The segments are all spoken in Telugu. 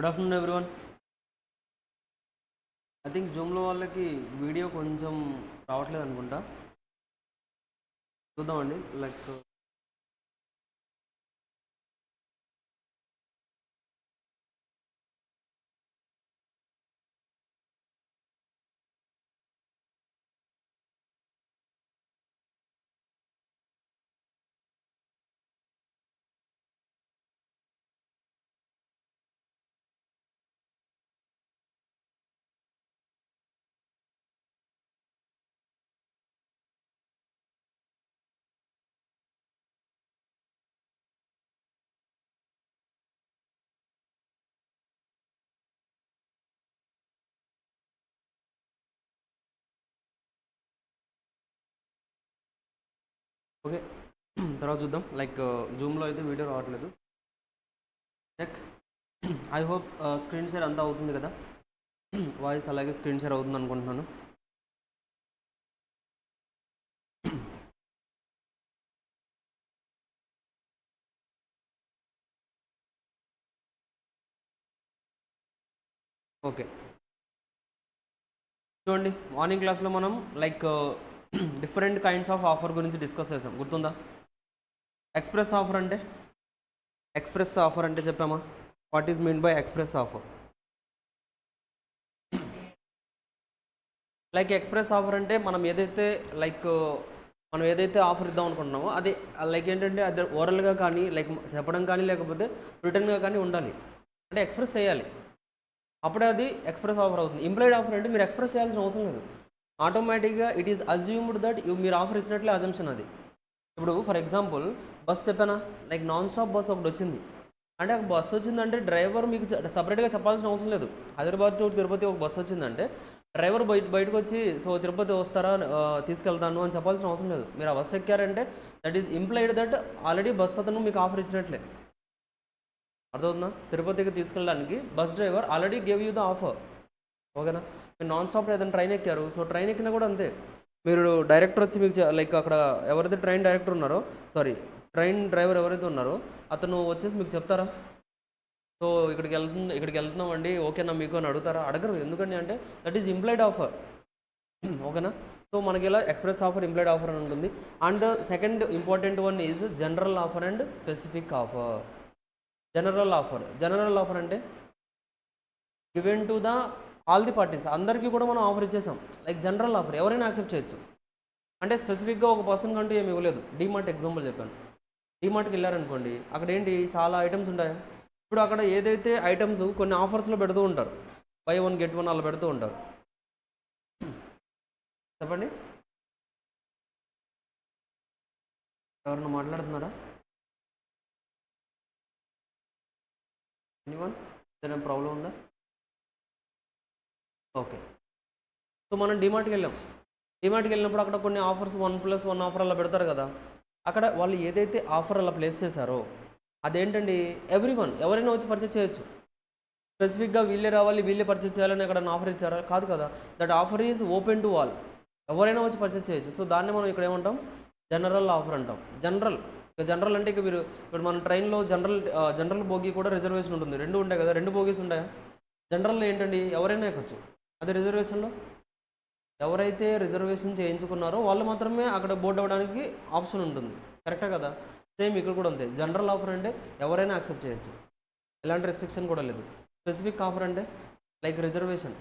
Good afternoon everyone. I think జూమ్లో వాళ్ళకి వీడియో కొంచెం రావట్లేదు అనుకుంటా. చూద్దామండి. లైక్ ఓకే, తర్వాత చూద్దాం. లైక్ జూమ్లో అయితే వీడియో రావట్లేదు. Check. I hope screen share అంతా అవుతుంది కదా. వాయిస్ అలాగే స్క్రీన్ షేర్ అవుతుంది అనుకుంటున్నాను. ఓకే, చూడండి. మార్నింగ్ క్లాస్లో మనం like different kinds of offer గురించి డిస్కస్ చేసాం, గుర్తుందా? ఎక్స్ప్రెస్ ఆఫర్ అంటే చెప్పామా? What is mean by express offer? Like express offer అంటే మనం ఏదైతే ఆఫర్ ఇద్దాం అనుకుంటున్నామో అది లైక్ ఏంటంటే అది ఓరల్గా కానీ లైక్ చెప్పడం కానీ లేకపోతే రిటర్న్గా కానీ ఉండాలి. అంటే ఎక్స్ప్రెస్ చేయాలి, అప్పుడే అది ఎక్స్ప్రెస్ ఆఫర్ అవుతుంది. ఇంప్లాయిడ్ ఆఫర్ అంటే మీరు ఎక్స్ప్రెస్ చేయాల్సిన అవసరం లేదు, ఆటోమేటిక్గా ఇట్ ఈస్ అజ్యూమ్డ్ దట్ మీరు ఆఫర్ ఇచ్చినట్లే అజంప్షన్ అది. ఇప్పుడు ఫర్ ఎగ్జాంపుల్ బస్ చెప్పానా, లైక్ నాన్ స్టాప్ బస్ ఒకటి వచ్చింది అంటే ఒక బస్సు వచ్చిందంటే డ్రైవర్ మీకు సపరేట్గా చెప్పాల్సిన అవసరం లేదు. హైదరాబాద్ టు తిరుపతి ఒక బస్సు వచ్చిందంటే డ్రైవర్ బయటకు వచ్చి సో తిరుపతి వస్తారా, తీసుకెళ్తాను అని చెప్పాల్సిన అవసరం లేదు. మీరు ఆ బస్సు ఎక్కారంటే that is implied that already bus అతను మీకు ఆఫర్ ఇచ్చినట్లే. అర్థమవుతుందా? తిరుపతికి తీసుకెళ్ళడానికి bus driver already gave you the offer. ఓకేనా? మీరు నాన్ స్టాప్లో ఏదైనా ట్రైన్ ఎక్కారు, సో ట్రైన్ ఎక్కినా కూడా అంతే. మీరు డైరెక్టర్ వచ్చి మీకు లైక్ అక్కడ ఎవరైతే ట్రైన్ డైరెక్టర్ ఉన్నారో, ట్రైన్ డ్రైవర్ ఎవరైతే ఉన్నారో అతను వచ్చేసి మీకు చెప్తారా, సో ఇక్కడికి వెళ్తున్నామండి ఓకేనా మీకు అని అడుగుతారా? అడగరు. ఎందుకండి అంటే దట్ ఈజ్ ఇంప్లాయిడ్ ఆఫర్. ఓకేనా? సో మనకి ఇలా ఎక్స్ప్రెస్ ఆఫర్, ఇంప్లాయిడ్ ఆఫర్ అని ఉంటుంది. And second important one is general offer and specific offer. General offer అంటే given to the all the parties, అందరికీ కూడా మనం ఆఫర్ ఇచ్చేసాం. లైక్ జనరల్ ఆఫర్ ఎవరైనా యాక్సెప్ట్ చేయొచ్చు. అంటే స్పెసిఫిక్గా ఒక పర్సన్ కంటూ ఏమి ఇవ్వలేదు. డీమార్ట్ ఎగ్జాంపుల్ చెప్పాను. డీమార్ట్కి వెళ్ళారనుకోండి, అక్కడ ఏంటి చాలా ఐటమ్స్ ఉంటాయి. ఇప్పుడు అక్కడ ఏదైతే ఐటమ్స్ కొన్ని ఆఫర్స్లో పెడుతూ ఉంటారు, బై 1 get 1 అలా పెడుతూ ఉంటారు. చెప్పండి, ఎవరన్నా మాట్లాడుతున్నారా? ఎనీవన్? ఏదైనా ప్రాబ్లం ఉందా? ఓకే, సో మనం డీమార్ట్కి వెళ్ళినప్పుడు అక్కడ కొన్ని ఆఫర్స్ 1+1 ఆఫర్ అలా పెడతారు కదా. అక్కడ వాళ్ళు ఏదైతే ఆఫర్ అలా ప్లేస్ చేశారో అదేంటండి, ఎవరైనా వచ్చి పర్చేస్ చేయొచ్చు. స్పెసిఫిక్గా వీళ్ళే రావాలి, వీళ్ళే పర్చేస్ చేయాలని అక్కడ ఆఫర్ ఇచ్చారా? కాదు కదా. That offer is open to all, ఎవరైనా వచ్చి పర్చేస్ చేయొచ్చు. సో దాన్ని మనం ఇక్కడ ఏమంటాం, జనరల్ ఆఫర్ అంటాం. జనరల్ అంటే ఇప్పుడు మన ట్రైన్లో జనరల్ బోగి కూడా రిజర్వేషన్ ఉంటుంది. 2 ఉంటాయి కదా, 2 బోగీస్ ఉంటాయా? జనరల్లో ఏంటండి, ఎవరైనా ఎక్కొచ్చు. అదే రిజర్వేషన్లో ఎవరైతే రిజర్వేషన్ చేయించుకున్నారో వాళ్ళు మాత్రమే అక్కడ బోర్డు అవ్వడానికి ఆప్షన్ ఉంటుంది. కరెక్టే కదా? సేమ్ ఇక్కడ కూడా అంతే. జనరల్ ఆఫర్ అంటే ఎవరైనా యాక్సెప్ట్ చేయొచ్చు, ఎలాంటి రెస్ట్రిక్షన్ కూడా లేదు. స్పెసిఫిక్ ఆఫర్ అంటే లైక్ రిజర్వేషన్,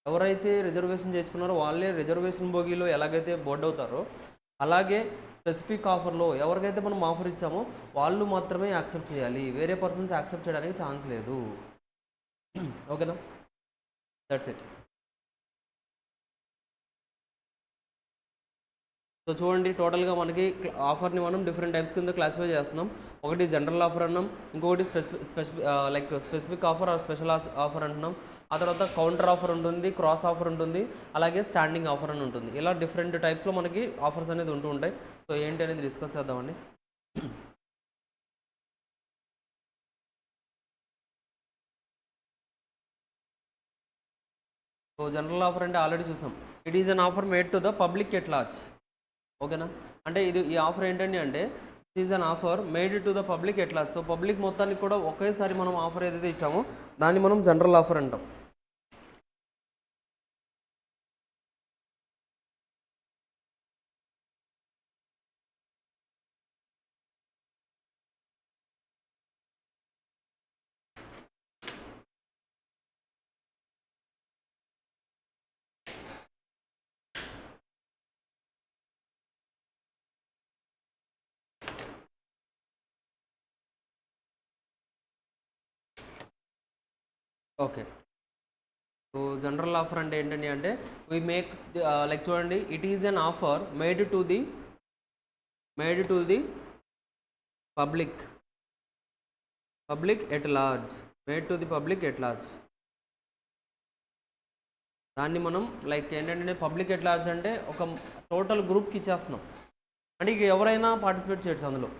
ఎవరైతే రిజర్వేషన్ చేయించుకున్నారో వాళ్ళే రిజర్వేషన్ బోగీలో ఎలాగైతే బోర్డు అవుతారో అలాగే స్పెసిఫిక్ ఆఫర్లో ఎవరికైతే మనం ఆఫర్ ఇచ్చామో వాళ్ళు మాత్రమే యాక్సెప్ట్ చేయాలి, వేరే పర్సన్స్ యాక్సెప్ట్ చేయడానికి ఛాన్స్ లేదు. ఓకేనా? That's it. సో చూడండి, టోటల్గా మనకి ఆఫర్ని మనం డిఫరెంట్ టైప్స్ కింద క్లాసిఫై చేస్తున్నాం. ఒకటి జనరల్ ఆఫర్ అన్నాం, ఇంకొకటి specific offer or special offer అంటున్నాం. ఆ తర్వాత కౌంటర్ ఆఫర్ ఉంటుంది, క్రాస్ ఆఫర్ ఉంటుంది, అలాగే స్టాండింగ్ ఆఫర్ అని ఉంటుంది. ఇలా డిఫరెంట్ టైప్స్లో మనకి ఆఫర్స్ అనేది ఉంటూ ఉంటాయి. సో ఏంటి అనేది డిస్కస్ చేద్దామండి. సో జనరల్ ఆఫర్ అంటే ఆల్రెడీ చూసాం, it is an offer made to the public at large. ఓకేనా? అంటే ఈ ఆఫర్ ఏంటండి అంటే is an offer made to the public ఎట్లా. సో పబ్లిక్ మొత్తానికి కూడా ఒకేసారి మనం ఆఫర్ ఏదైతే ఇచ్చామో దాన్ని మనం జనరల్ ఆఫర్ అంటాం. ఓకే, సో జనరల్ ఆఫర్ అంటే ఏంటండి అంటే వీ మేక్ లైక్ చూడండి, it is an offer made to the public at large, made to the public at large. దాన్ని మనం లైక్ ఏంటంటే పబ్లిక్ ఎట్ లార్జ్ అంటే ఒక టోటల్ గ్రూప్కి ఇచ్చేస్తున్నాం. అంటే ఇక ఎవరైనా పార్టిసిపేట్ చేయొచ్చు అందులో.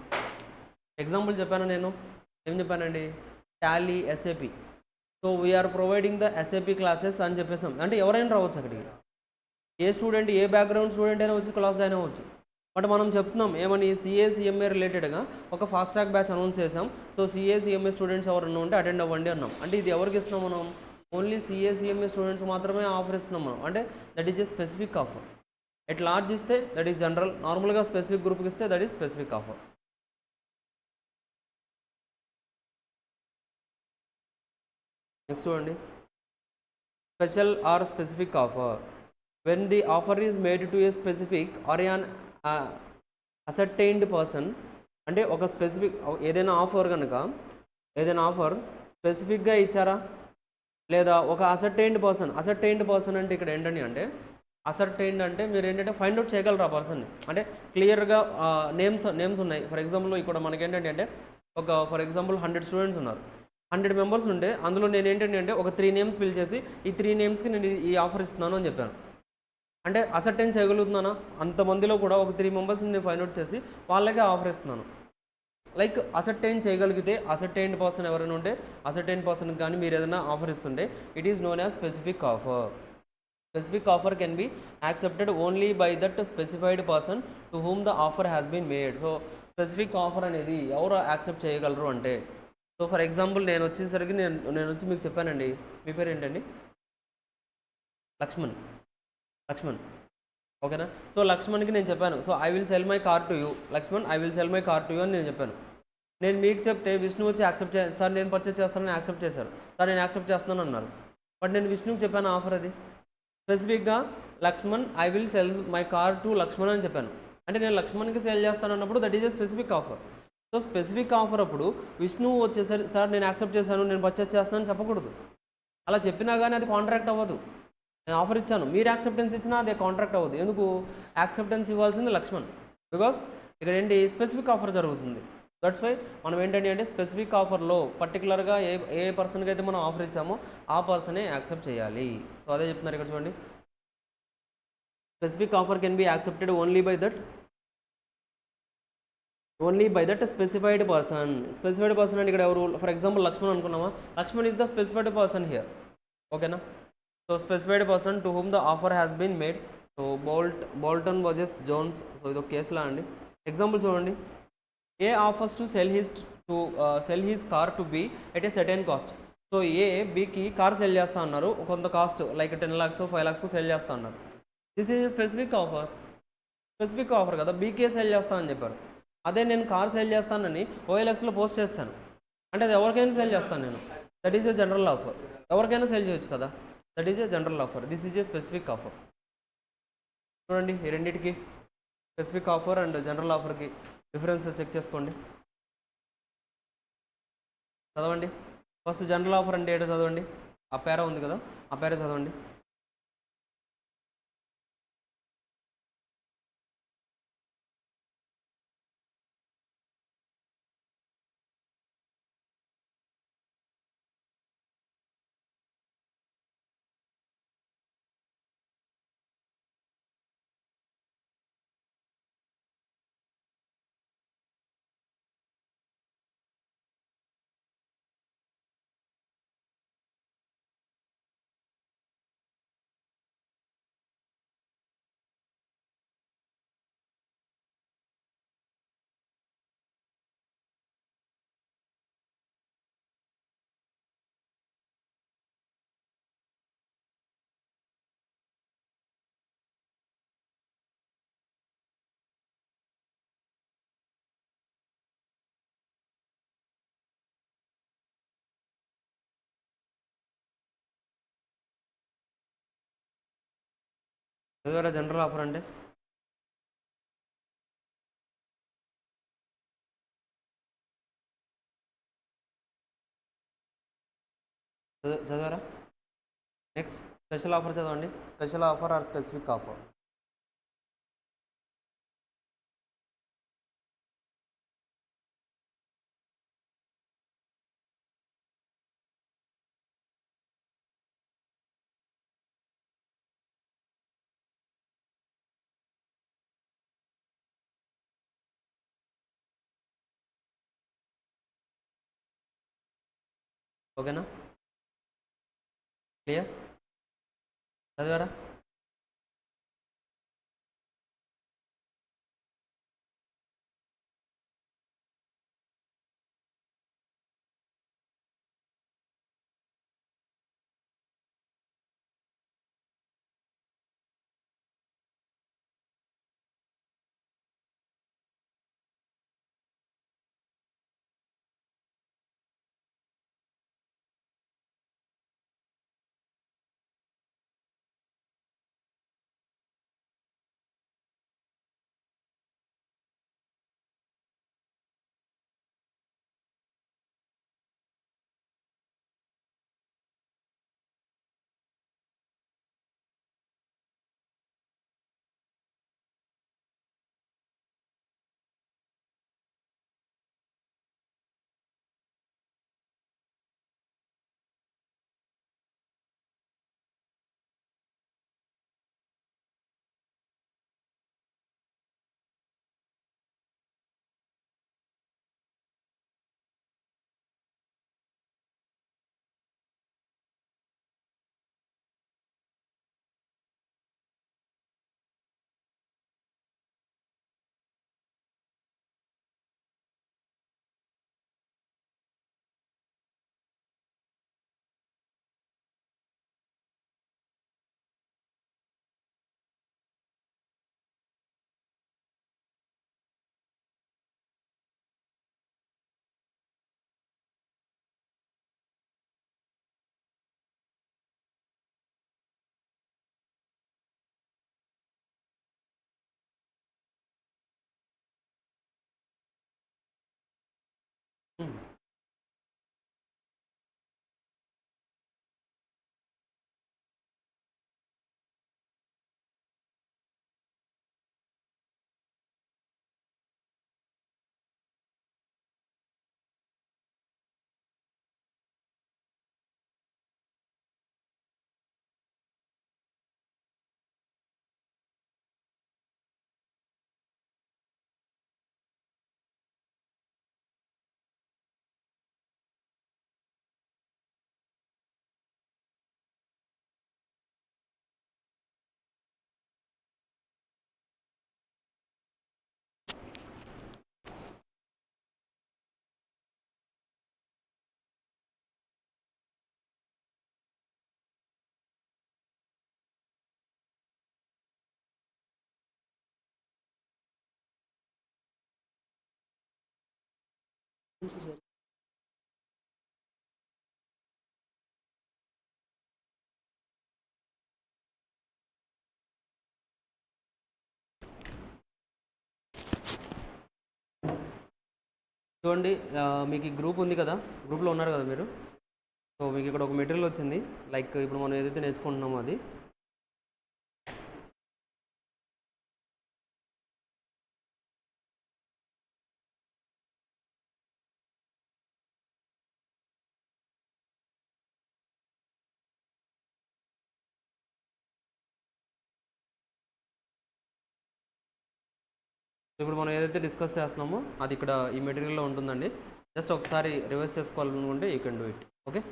ఎగ్జాంపుల్ చెప్పాను నేను, ఏం చెప్పానండి, Tally, SAP. So we are providing the SAP classes అని చెప్పేసాం. అంటే ఎవరైనా రావచ్చు అక్కడికి, ఏ స్టూడెంట్, ఏ బ్యాక్గ్రౌండ్ స్టూడెంట్ అయినా వచ్చి క్లాస్ అయినా అవ్వచ్చు. బట్ మనం చెప్తున్నాం ఏమని, సిఏ సిఎంఏ రిలేటెడ్గా ఒక ఫాస్ట్ ట్రాక్ బ్యాచ్ అనౌన్స్ చేసాం. సో సిఏ సిఎంఏ స్టూడెంట్స్ ఎవరన్నా ఉంటే అటెండ్ అవ్వండి అన్నాం. అంటే ఇది ఎవరికి ఇస్తున్నాం మనం, ఓన్లీ సిఏ సిఎంఏ స్టూడెంట్స్ మాత్రమే ఆఫర్ ఇస్తున్నాం మనం. అంటే that is a specific offer. At large ఇస్తే దట్ ఈజ్ జనరల్, నార్మల్గా స్పెసిఫిక్ గ్రూప్కి ఇస్తే that is specific offer. Next చూడండి, special or specific offer. When the offer is made to a specific or an ascertained person. అంటే ఒక స్పెసిఫిక్ ఏదైనా ఆఫర్ స్పెసిఫిక్గా ఇచ్చారా, లేదా ఒక అసర్టైన్డ్ పర్సన్ అంటే ఇక్కడ ఏంటండి అంటే, అసర్టైన్డ్ అంటే మీరు ఏంటంటే ఫైండ్ అవుట్ చేయగలరు ఆ పర్సన్ని. అంటే క్లియర్గా నేమ్స్ ఉన్నాయి. ఫర్ ఎగ్జాంపుల్ ఇక్కడ మనకి ఏంటంటే అంటే ఫర్ ఎగ్జాంపుల్ 100 స్టూడెంట్స్ ఉన్నారు, 100 మెంబర్స్ ఉంటే అందులో నేను ఏంటంటే అంటే ఒక 3 నేమ్స్ పిల్ చేసి ఈ 3 నేమ్స్కి నేను ఈ ఆఫర్ ఇస్తున్నాను అని చెప్పాను. అంటే అసర్టైన్ చేయగలుగుతున్నానా, అంతమందిలో కూడా ఒక 3 మెంబర్స్ని నేను ఫైండ్ అవుట్ చేసి వాళ్ళకే ఆఫర్ ఇస్తున్నాను. లైక్ అసర్టైన్ చేయగలిగితే, అసర్టైన్డ్ పర్సన్ ఎవరైనా ఉంటే అసర్టైన్ పర్సన్కి కానీ మీరు ఏదైనా ఆఫర్ ఇస్తుంటే it is known as specific offer. Specific offer can be accepted only by that specified person to whom the offer has been made. So specific offer అనేది ఎవరు యాక్సెప్ట్ చేయగలరు అంటే, సో ఫర్ ఎగ్జాంపుల్ నేను వచ్చేసరికి నేను వచ్చి మీకు చెప్పానండి, మీ పేరు ఏంటండి, లక్ష్మణ్. ఓకేనా. సో లక్ష్మణ్కి నేను చెప్పాను, so I will sell my car to you Lakshman, I will sell my car to you అని నేను చెప్పాను. నేను మీకు చెప్తే విష్ణు వచ్చి యాక్సెప్ట్ చేయాలి, సార్ నేను పర్చేస్ చేస్తానని యాక్సెప్ట్ చేశారు, సార్ నేను యాక్సెప్ట్ చేస్తున్నాను అన్నారు. బట్ నేను విష్ణుకి చెప్పాను ఆఫర్, అది స్పెసిఫిక్గా Lakshman I will sell my car to Lakshman అని చెప్పాను. అంటే నేను లక్ష్మణ్కి సెల్ చేస్తాను అన్నప్పుడు that is a specific offer. So specific offer అప్పుడు విష్ణు వచ్చేసరి సార్ నేను యాక్సెప్ట్ చేశాను, నేను పర్చేస్ చేస్తానని చెప్పకూడదు. అలా చెప్పినా కానీ అది కాంట్రాక్ట్ అవ్వదు. నేను ఆఫర్ ఇచ్చాను, మీరు యాక్సెప్టెన్స్ ఇచ్చినా అదే కాంట్రాక్ట్ అవ్వదు. ఎందుకు, యాక్సెప్టెన్స్ ఇవ్వాల్సింది లక్ష్మణ్, బికాస్ ఇక్కడ ఏంటి స్పెసిఫిక్ ఆఫర్ జరుగుతుంది. దట్స్ వై మనం ఏంటంటే అంటే స్పెసిఫిక్ ఆఫర్లో పర్టికులర్గా ఏ పర్సన్కి అయితే మనం ఆఫర్ ఇచ్చామో ఆ పర్సనే యాక్సెప్ట్ చేయాలి. సో అదే చెప్తున్నారు ఇక్కడ చూడండి, specific offer can be accepted only by that specified person. Specified person అంటే ఇక్కడ ఎవరు, ఫర్ ఎగ్జాంపుల్ లక్ష్మణ్ అనుకున్నామా, Laxman is the specified person here. ఓకేనా. So specified person to whom the offer has been made. So Bolton versus Jones. So ఇది ఒక కేసులా అండి. ఎగ్జాంపుల్ చూడండి, A offers to sell his car to B at a certain cost. So A బీకి కార్ సెల్ చేస్తా అన్నారు, కొంత cost like 10 lakhs 5 lakhs cell చేస్తా అన్నారు. దిస్ ఈజ్ స్పెసిఫిక్ ఆఫర్ కదా, బీకే సెల్ చేస్తా అని చెప్పారు. అదే నేను కార్ సెల్ చేస్తానని OLXలో పోస్ట్ చేస్తాను అంటే అది ఎవరికైనా సెల్ చేస్తాను నేను, that is a general offer. ఎవరికైనా సెల్ చేయొచ్చు కదా, that is a general offer. This is a specific offer. చూడండి ఈ రెండింటికి స్పెసిఫిక్ ఆఫర్ అండ్ జనరల్ ఆఫర్కి డిఫరెన్సెస్ చెక్ చేసుకోండి, చదవండి. ఫస్ట్ జనరల్ ఆఫర్ అంటే ఏంటో చదవండి, ఆ పేరా ఉంది కదా, ఆ పేరా చదవండి. చదివారా జనరల్ ఆఫర్ అంటే? చదివారా? నెక్స్ట్ స్పెషల్ ఆఫర్ చదవండి. Special offer or specific offer. ఓకేనా? క్లియర్? చదివారా? చూడండి, మీకు ఈ గ్రూప్ ఉంది కదా, గ్రూప్లో ఉన్నారు కదా మీరు. సో మీకు ఇక్కడ ఒక మెటీరియల్ వచ్చింది. లైక్ ఇప్పుడు మనం ఏదైతే నేర్చుకుంటున్నామో అది. ఇప్పుడు మనం ఏదైతే డిస్కస్ చేస్తున్నామో అది ఇక్కడ ఈ మెటీరియల్లో ఉంటుందండి. జస్ట్ ఒకసారి రివైజ్ చేసుకోవాలనుకుంటే you can do it. Okay.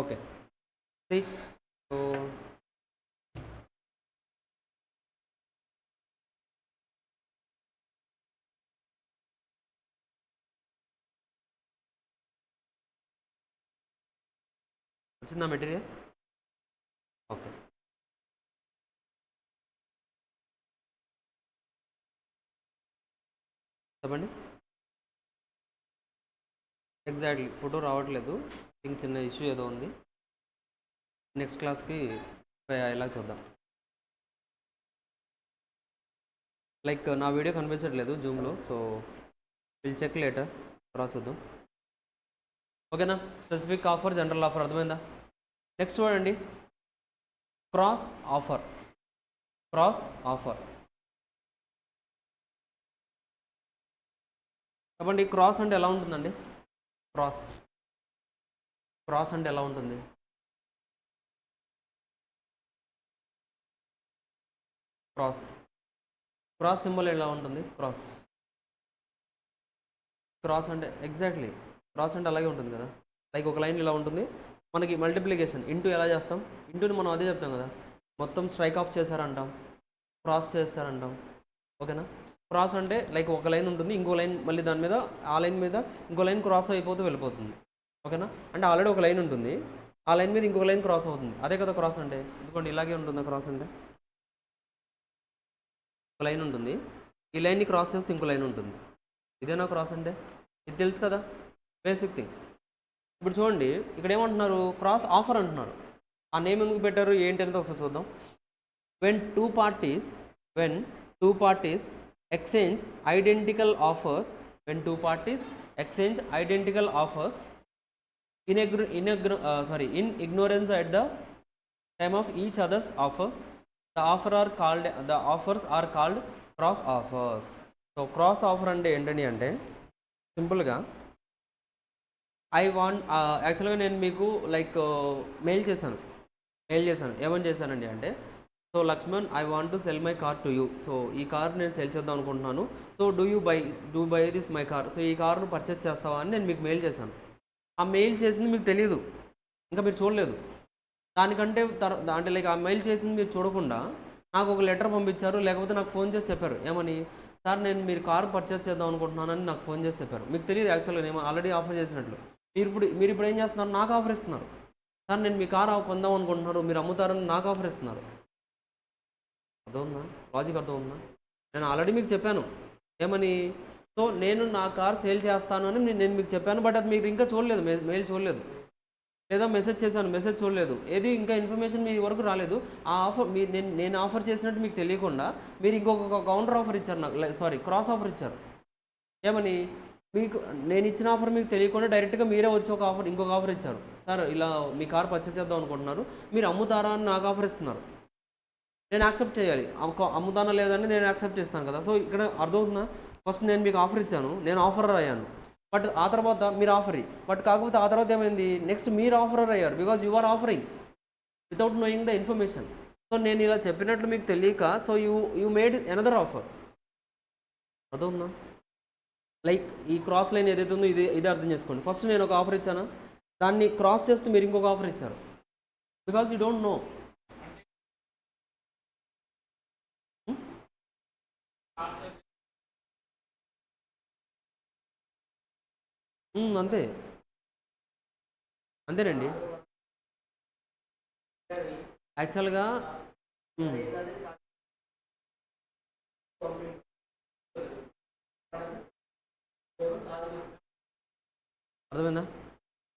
Okay. So వచ్చిందా మెటీరియల్? ఓకే. చెప్పండి. ఎగ్జాక్ట్లీ ఫోటో రావట్లేదు, ఇంక చిన్న ఇష్యూ ఏదో ఉంది. నెక్స్ట్ క్లాస్కి ఇలా చూద్దాం. లైక్ నా వీడియో కనిపించట్లేదు జూమ్లో, సో విల్ చెక్ లేటర్, తర్వాత చూద్దాం. ఓకేనా? స్పెసిఫిక్ ఆఫర్, జనరల్ ఆఫర్ అర్థమైందా? నెక్స్ట్ చూడండి, క్రాస్ ఆఫర్. క్రాస్ ఆఫర్ చెప్పండి. క్రాస్ అంటే ఎలా ఉంటుందండి? క్రాస్ క్రాస్ అంటే ఎలా ఉంటుంది? క్రాస్ క్రాస్ సింబల్ ఎలా ఉంటుంది? క్రాస్ క్రాస్ అంటే ఎగ్జాక్ట్లీ క్రాస్ అంటే అలాగే ఉంటుంది కదా. లైక్ ఒక లైన్ ఇలా ఉంటుంది, మనకి మల్టిప్లికేషన్ ఇంటూ ఎలా చేస్తాం? ఇంటూని మనం అదే చెప్తాం కదా, మొత్తం స్ట్రైక్ ఆఫ్ చేశారంటాం, క్రాస్ చేస్తారంటాం. ఓకేనా? క్రాస్ అంటే లైక్ ఒక లైన్ ఉంటుంది, ఇంకో లైన్ మళ్ళీ దాని మీద, ఆ లైన్ మీద ఇంకో లైన్ క్రాస్ అయిపోతూ వెళ్ళిపోతుంది. ఓకేనా? అంటే ఆల్రెడీ ఒక లైన్ ఉంటుంది, ఆ లైన్ మీద ఇంకొక లైన్ క్రాస్ అవుతుంది, అదే కదా క్రాస్ అంటే. ఎందుకంటే ఇలాగే ఉంటుందా క్రాస్ అంటే? ఒక లైన్ ఉంటుంది, ఈ లైన్ని క్రాస్ చేస్తే ఇంకో లైన్ ఉంటుంది, ఇదేనా క్రాస్ అంటే? ఇది తెలుసు కదా, బేసిక్ థింగ్. ఇప్పుడు చూడండి, ఇక్కడ ఏమంటున్నారు? క్రాస్ ఆఫర్ అంటున్నారు. ఆ నేమ్ ఎందుకు పెట్టారు ఏంటి అనేది ఒకసారి చూద్దాం. When two parties exchange identical offers, when two parties exchange identical offers in ignorance at the time of each other's offer, the offers are called cross offers. So cross offer అంటే ఏంటని అంటే సింపుల్గా ఐ వాంట్, యాక్చువల్గా నేను మీకు లైక్ మెయిల్ చేశాను, ఏమని చేశానండి అంటే, so Lakshman, I want to sell my car to you. So ఈ కార్ నేను సెల్ చేద్దాం అనుకుంటున్నాను, so do buy this my car. So ఈ కార్ను పర్చేస్ చేస్తావా అని నేను మీకు మెయిల్ చేశాను. ఆ మెయిల్ చేసింది మీకు తెలియదు, ఇంకా మీరు చూడలేదు. దానికంటే అంటే లైక్ ఆ మెయిల్ చేసింది మీరు చూడకుండా నాకు ఒక లెటర్ పంపించారు, లేకపోతే నాకు ఫోన్ చేసి చెప్పారు. ఏమని? సార్ నేను మీరు కార్ పర్చేస్ చేద్దాం అనుకుంటున్నానని నాకు ఫోన్ చేసి చెప్పారు. మీకు తెలియదు యాక్చువల్గా నేను ఆల్రెడీ ఆఫర్ చేసినట్లు. మీరు ఇప్పుడు ఏం చేస్తున్నారు? నాకు ఆఫర్ ఇస్తున్నారు. సార్ నేను మీ కార్ కొందాం అనుకుంటున్నారు, మీరు అమ్ముతారని నాకు ఆఫర్ ఇస్తున్నారు. అర్థమవుందా? లాజిక్ అర్థమవుందా? నేను ఆల్రెడీ మీకు చెప్పాను ఏమని, సో నేను నా కార్ సేల్ చేస్తాను అని నేను మీకు చెప్పాను, బట్ అది మీరు ఇంకా చూడలేదు, మెయిల్ చూడలేదు, లేదా మెసేజ్ చేశాను, మెసేజ్ చూడలేదు, ఏది ఇంకా ఇన్ఫర్మేషన్ మీ వరకు రాలేదు. ఆ ఆఫర్ నేను ఆఫర్ చేసినట్టు మీకు తెలియకుండా మీరు ఇంకొక కౌంటర్ ఆఫర్ ఇచ్చారు నాకు, క్రాస్ ఆఫర్ ఇచ్చారు. ఏమని? మీకు నేను ఇచ్చిన ఆఫర్ మీకు తెలియకుండా డైరెక్ట్గా మీరే వచ్చి ఇంకొక ఆఫర్ ఇచ్చారు. సార్ ఇలా మీ కార్ పర్చేస్ చేద్దాం అనుకుంటున్నారు, మీరు అమ్ముతారా అని నాకు ఆఫర్ ఇస్తున్నారు. నేను యాక్సెప్ట్ చేయాలి, అమ్ముతానా లేదని నేను యాక్సెప్ట్ చేస్తాను కదా. సో ఇక్కడ అర్థమవుతుందా? ఫస్ట్ నేను మీకు ఆఫర్ ఇచ్చాను, నేను ఆఫరర్ అయ్యాను, బట్ ఆ తర్వాత మీరు ఆఫర్, బట్ కాకపోతే ఆ తర్వాత ఏమైంది? నెక్స్ట్ మీరు ఆఫరర్ అయ్యారు, because you are offering without knowing the information. So నేను ఇలా చెప్పినట్లు మీకు తెలియక, so you made another offer. అర్థమవుతుందా? లైక్ ఈ క్రాస్ లైన్ ఏదైతే ఉందో ఇది అర్థం చేసుకోండి. ఫస్ట్ నేను ఒక ఆఫర్ ఇచ్చాను, దాన్ని క్రాస్ చేస్తూ మీరు ఇంకొక ఆఫర్ ఇచ్చారు, బికాజ్ యూ డోంట్ నో. అంతేనండి యాక్చువల్గా. అర్థమైందా?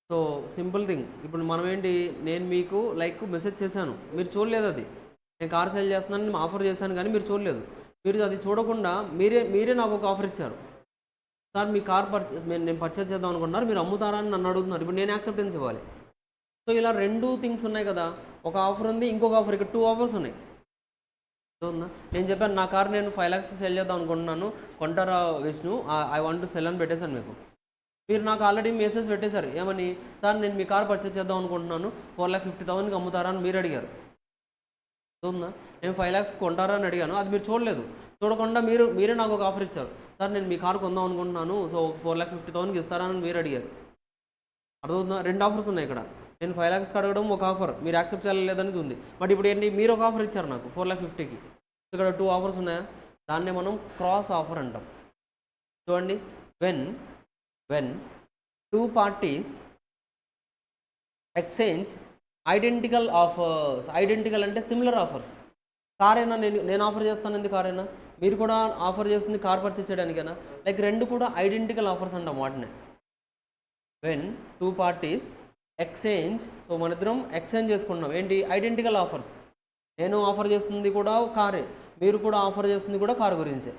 So simple thing. ఇప్పుడు మనం ఏంటి, నేను మీకు లైక్ మెసేజ్ చేశాను, మీరు చూడలేదు. అది నేను కార్ సేల్ చేస్తున్నాను ఆఫర్ చేశాను, కానీ మీరు చూడలేదు. మీరు అది చూడకుండా మీరే నాకు ఒక ఆఫర్ ఇచ్చారు. సార్ మీ కార్ నేను పర్చేస్ చేద్దాం అనుకుంటున్నారు, మీరు అమ్ముతారా అని నన్ను అడుగుతున్నారు. ఇప్పుడు నేను యాక్సెప్టెన్స్ ఇవ్వాలి. సో ఇలా 2 థింగ్స్ ఉన్నాయి కదా, ఒక ఆఫర్ ఉంది, ఇంకొక ఆఫర్. ఇక్కడ 2 ఆఫర్స్ ఉన్నాయి. ఉందా? నేను చెప్పాను నా కార్ నేను 5 lakhsకి సెల్ చేద్దాం అనుకుంటున్నాను, కొంటారా Vishnu, I want to sell అని పెట్టేశాను మీకు. మీరు నాకు ఆల్రెడీ మెసేజ్ పెట్టేశారు, ఏమని? సార్ నేను మీ కార్ పర్చేస్ చేద్దాం అనుకుంటున్నాను, 4,50,000కి అమ్ముతారా అని మీరు అడిగారు. ఉందా? నేను 5 lakhsకి కొంటారా అని అడిగాను, అది మీరు చూడలేదు. చూడకుండా మీరే నాకు ఒక ఆఫర్ ఇచ్చారు, సార్ నేను మీ కార్ కొందాం అనుకుంటున్నాను, సో 4,50,000కి ఇస్తారా అని మీరు అడిగారు. అర్థమవుతుందా? 2 ఆఫర్స్ ఉన్నాయి ఇక్కడ. నేను 5 lakhsకి అడగడం ఒక ఆఫర్, మీరు యాక్సెప్ట్ చేయలేదనేది ఉంది. బట్ ఇప్పుడు ఏంటి, మీరు ఒక ఆఫర్ ఇచ్చారు నాకు 4,50,000కి. ఇక్కడ 2 ఆఫర్స్ ఉన్నాయా? దాన్నే మనం క్రాస్ ఆఫర్ అంటాం. చూడండి, when two parties exchange identical offers. Identical అంటే సిమిలర్ ఆఫర్స్, కారైనా నేను ఆఫర్ చేస్తానంది కారైనా, మీరు కూడా ఆఫర్ చేస్తుంది కార్ పర్చేస్ చేయడానికైనా. లైక్ రెండు కూడా ఐడెంటికల్ ఆఫర్స్ అంటాం వాటినే. When two parties exchange, so మన ఇద్దరం ఎక్స్చేంజ్ చేసుకుంటున్నాం ఏంటి, ఐడెంటికల్ ఆఫర్స్. నేను ఆఫర్ చేస్తుంది కూడా కారే, మీరు కూడా ఆఫర్ చేస్తుంది కూడా కారు గురించే.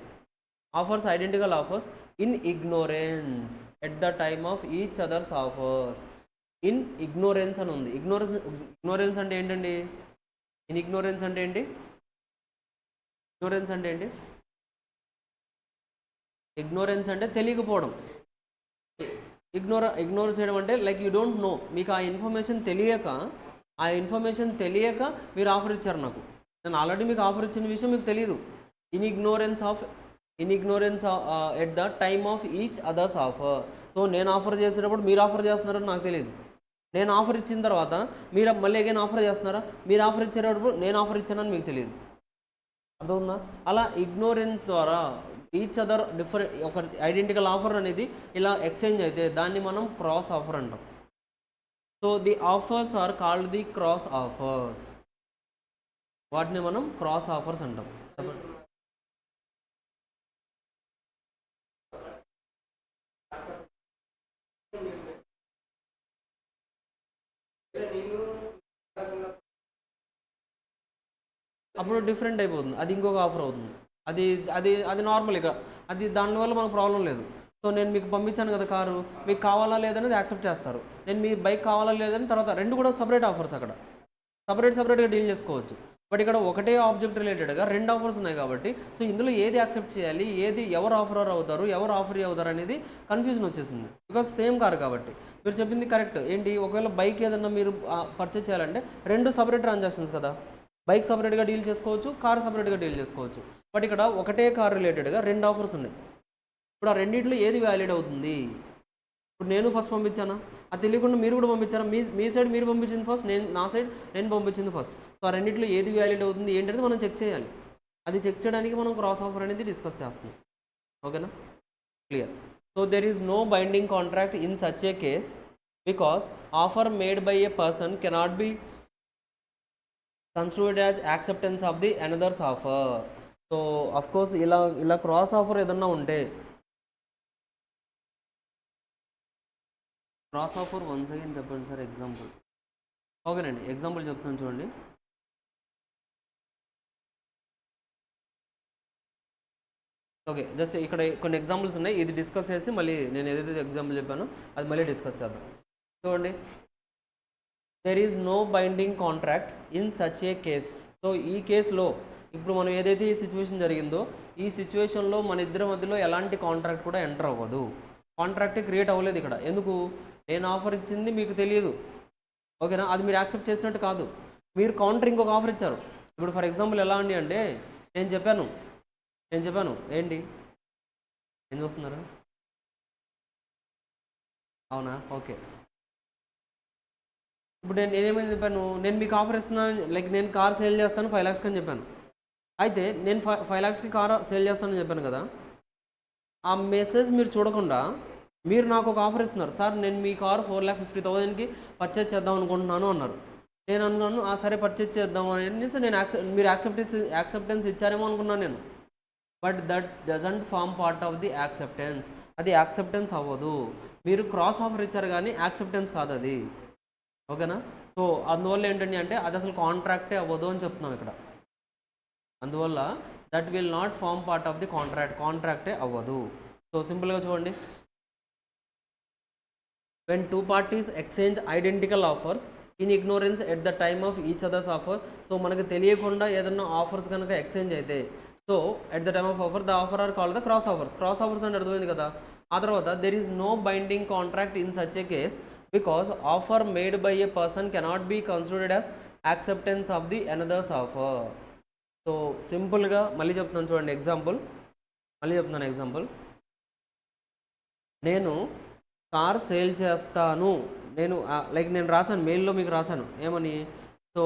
Offers identical offers in ignorance at the time of each others offers. In ignorance అని ఉంది. ఇగ్నోరెన్స్ అంటే ఏంటండి, ఇన్ ఇగ్నోరెన్స్ అంటే ఏంటి, ఇగ్నోరెన్స్ అంటే ఏంటి, ఇగ్నోరెన్స్ అంటే తెలియకపోవడం. ఇగ్నోర్ చేయడం అంటే లైక్ యూ డోంట్ నో, మీకు ఆ ఇన్ఫర్మేషన్ తెలియక మీరు ఆఫర్ ఇచ్చారు నాకు. నేను ఆల్రెడీ మీకు ఆఫర్ ఇచ్చిన విషయం మీకు తెలియదు. In ignorance at the time of each others offer. So నేను ఆఫర్ చేసేటప్పుడు మీరు ఆఫర్ చేస్తున్నారని నాకు తెలియదు. నేను ఆఫర్ ఇచ్చిన తర్వాత మీరు మళ్ళీ అగైన్ ఆఫర్ చేస్తున్నారా, మీరు ఆఫర్ ఇచ్చేటప్పుడు నేను ఆఫర్ ఇచ్చానని మీకు తెలియదు. అర్థమవుతుందా? అలా ఇగ్నోరెన్స్ ద్వారా ఈచ్ అదర్ డిఫరెంట్ ఒక ఐడెంటికల్ ఆఫర్ అనేది ఇలా ఎక్స్చేంజ్ అయితే దాన్ని మనం క్రాస్ ఆఫర్ అంటాం. So the offers are called the cross offers. వాటిని మనం క్రాస్ ఆఫర్స్ అంటాం. చెప్పండి. అప్పుడు డిఫరెంట్ అయిపోతుంది, అది ఇంకొక ఆఫర్ అవుతుంది. అది అది అది నార్మల్, ఇక అది దానివల్ల మనకు ప్రాబ్లం లేదు. సో నేను మీకు పంపించాను కదా కారు, మీకు కావాలా లేదనేది యాక్సెప్ట్ చేస్తారు. నేను మీ బైక్ కావాలా లేదని తర్వాత రెండు కూడా సపరేట్ ఆఫర్స్, అక్కడ సపరేట్గా డీల్ చేసుకోవచ్చు. బట్ ఇక్కడ ఒకటే ఆబ్జెక్ట్ రిలేటెడ్గా రెండు ఆఫర్స్ ఉన్నాయి కాబట్టి సో ఇందులో ఏది యాక్సెప్ట్ చేయాలి, ఏది ఎవరు ఆఫరర్ అవుతారు, ఎవరు ఆఫర్ అవుతారు అనేది కన్ఫ్యూజన్ వచ్చేసింది. బికాస్ సేమ్ కారు కాబట్టి. మీరు చెప్పింది కరెక్ట్. ఏంటి, ఒకవేళ బైక్ ఏదన్నా మీరు పర్చేస్ చేయాలంటే రెండు సపరేట్ ట్రాన్సాక్షన్స్ కదా. బైక్ సపరేట్గా డీల్ చేసుకోవచ్చు, కార్ సపరేట్గా డీల్ చేసుకోవచ్చు. బట్ ఇక్కడ ఒకటే కార్ రిలేటెడ్గా రెండు ఆఫర్స్ ఉన్నాయి. ఇప్పుడు ఆ రెండింటిలో ఏది వ్యాలిడ్ అవుతుంది? ఇప్పుడు నేను ఫస్ట్ పంపించానా, అది తెలియకుండా మీరు కూడా పంపించారా, మీ సైడ్ మీరు పంపించింది ఫస్ట్, నా సైడ్ నేను పంపించింది ఫస్ట్. సో ఆ రెండింటిలో ఏది వ్యాలిడ్ అవుతుంది ఏంటనేది మనం చెక్ చేయాలి. అది చెక్ చేయడానికి మనం క్రాస్ ఆఫర్ అనేది డిస్కస్ చేస్తున్నాం. ఓకేనా, clear. So there is no binding contract in such a case because offer made by a person cannot be construed as acceptance of the another's offer. So of course ఇలా క్రాస్ ఆఫర్ ఏదన్నా ఉంటే, క్రాస్ ఆఫర్ వన్స్ అగైన్ చెప్పండి సార్ ఎగ్జాంపుల్. ఓకేనండి, ఎగ్జాంపుల్ చెప్తాను చూడండి. ఓకే, జస్ట్ ఇక్కడ కొన్ని ఎగ్జాంపుల్స్ ఉన్నాయి, ఇది డిస్కస్ చేసి మళ్ళీ నేను ఏదైతే ఎగ్జాంపుల్ చెప్పానో అది మళ్ళీ డిస్కస్ చేద్దాం. చూడండి, there is no binding contract in such a case. So ఈ కేసులో ఇప్పుడు మనం ఏదైతే ఈ సిచ్యువేషన్ జరిగిందో ఈ సిచ్యువేషన్లో మన ఇద్దరి మధ్యలో ఎలాంటి కాంట్రాక్ట్ కూడా ఎంటర్ అవ్వదు. కాంట్రాక్ట్ క్రియేట్ అవ్వలేదు ఇక్కడ. ఎందుకు? నేను ఆఫర్ ఇచ్చింది మీకు తెలియదు. ఓకేనా, అది మీరు యాక్సెప్ట్ చేసినట్టు కాదు. మీరు కౌంటర్ ఇంకొక ఆఫర్ ఇచ్చారు. ఇప్పుడు ఫర్ ఎగ్జాంపుల్ ఎలా అండి అంటే నేను చెప్పాను ఏంటి, ఏం చూస్తున్నారు? అవునా, ఓకే. ఇప్పుడు నేనేమని చెప్పాను, నేను మీకు ఆఫర్ ఇస్తున్నాను, లైక్ నేను కార్ సేల్ చేస్తాను 5 lakhs అని చెప్పాను. అయితే నేను 5 lakhsకి కార్ సేల్ చేస్తానని చెప్పాను కదా. ఆ మెసేజ్ మీరు చూడకుండా మీరు నాకు ఒక ఆఫర్ ఇస్తున్నారు, సార్ నేను మీ కారు 4,50,000కి పర్చేజ్ చేద్దాం అనుకుంటున్నాను అన్నారు. నేను అనుకున్నాను సరే పర్చేజ్ చేద్దాం అనేసి నేను మీరు యాక్సెప్టెన్స్ ఇచ్చారేమో అనుకున్నాను నేను. But that doesn't form part of the acceptance. అది యాక్సెప్టెన్స్ అవ్వదు. మీరు క్రాస్ ఆఫర్ ఇచ్చారు కానీ యాక్సెప్టెన్స్ కాదు అది. ఓకేనా, సో అందువల్ల ఏంటండి అంటే అది అసలు కాంట్రాక్టే అవ్వదు అని చెప్తున్నాం ఇక్కడ. అందువల్ల that will not form part of the కాంట్రాక్టే అవ్వదు. సో సింపుల్గా చూడండి, when two parties exchange identical offers in ignorance at the time of each other's offer. So మనకు తెలియకుండా ఏదన్నా ఆఫర్స్ కనుక ఎక్స్చేంజ్ అయితే so at the time of offer the offer are called the cross offers. Cross offers అంటే అర్థమైంది కదా. ఆ తర్వాత there is no binding contract in such a case because offer made by a person cannot be considered as acceptance of the another's offer. So సింపుల్గా మళ్ళీ చెప్తున్నాను చూడండి ఎగ్జాంపుల్. నేను కార్ సేల్ చేస్తాను, నేను రాశాను మెయిల్లో మీకు రాశాను ఏమని. So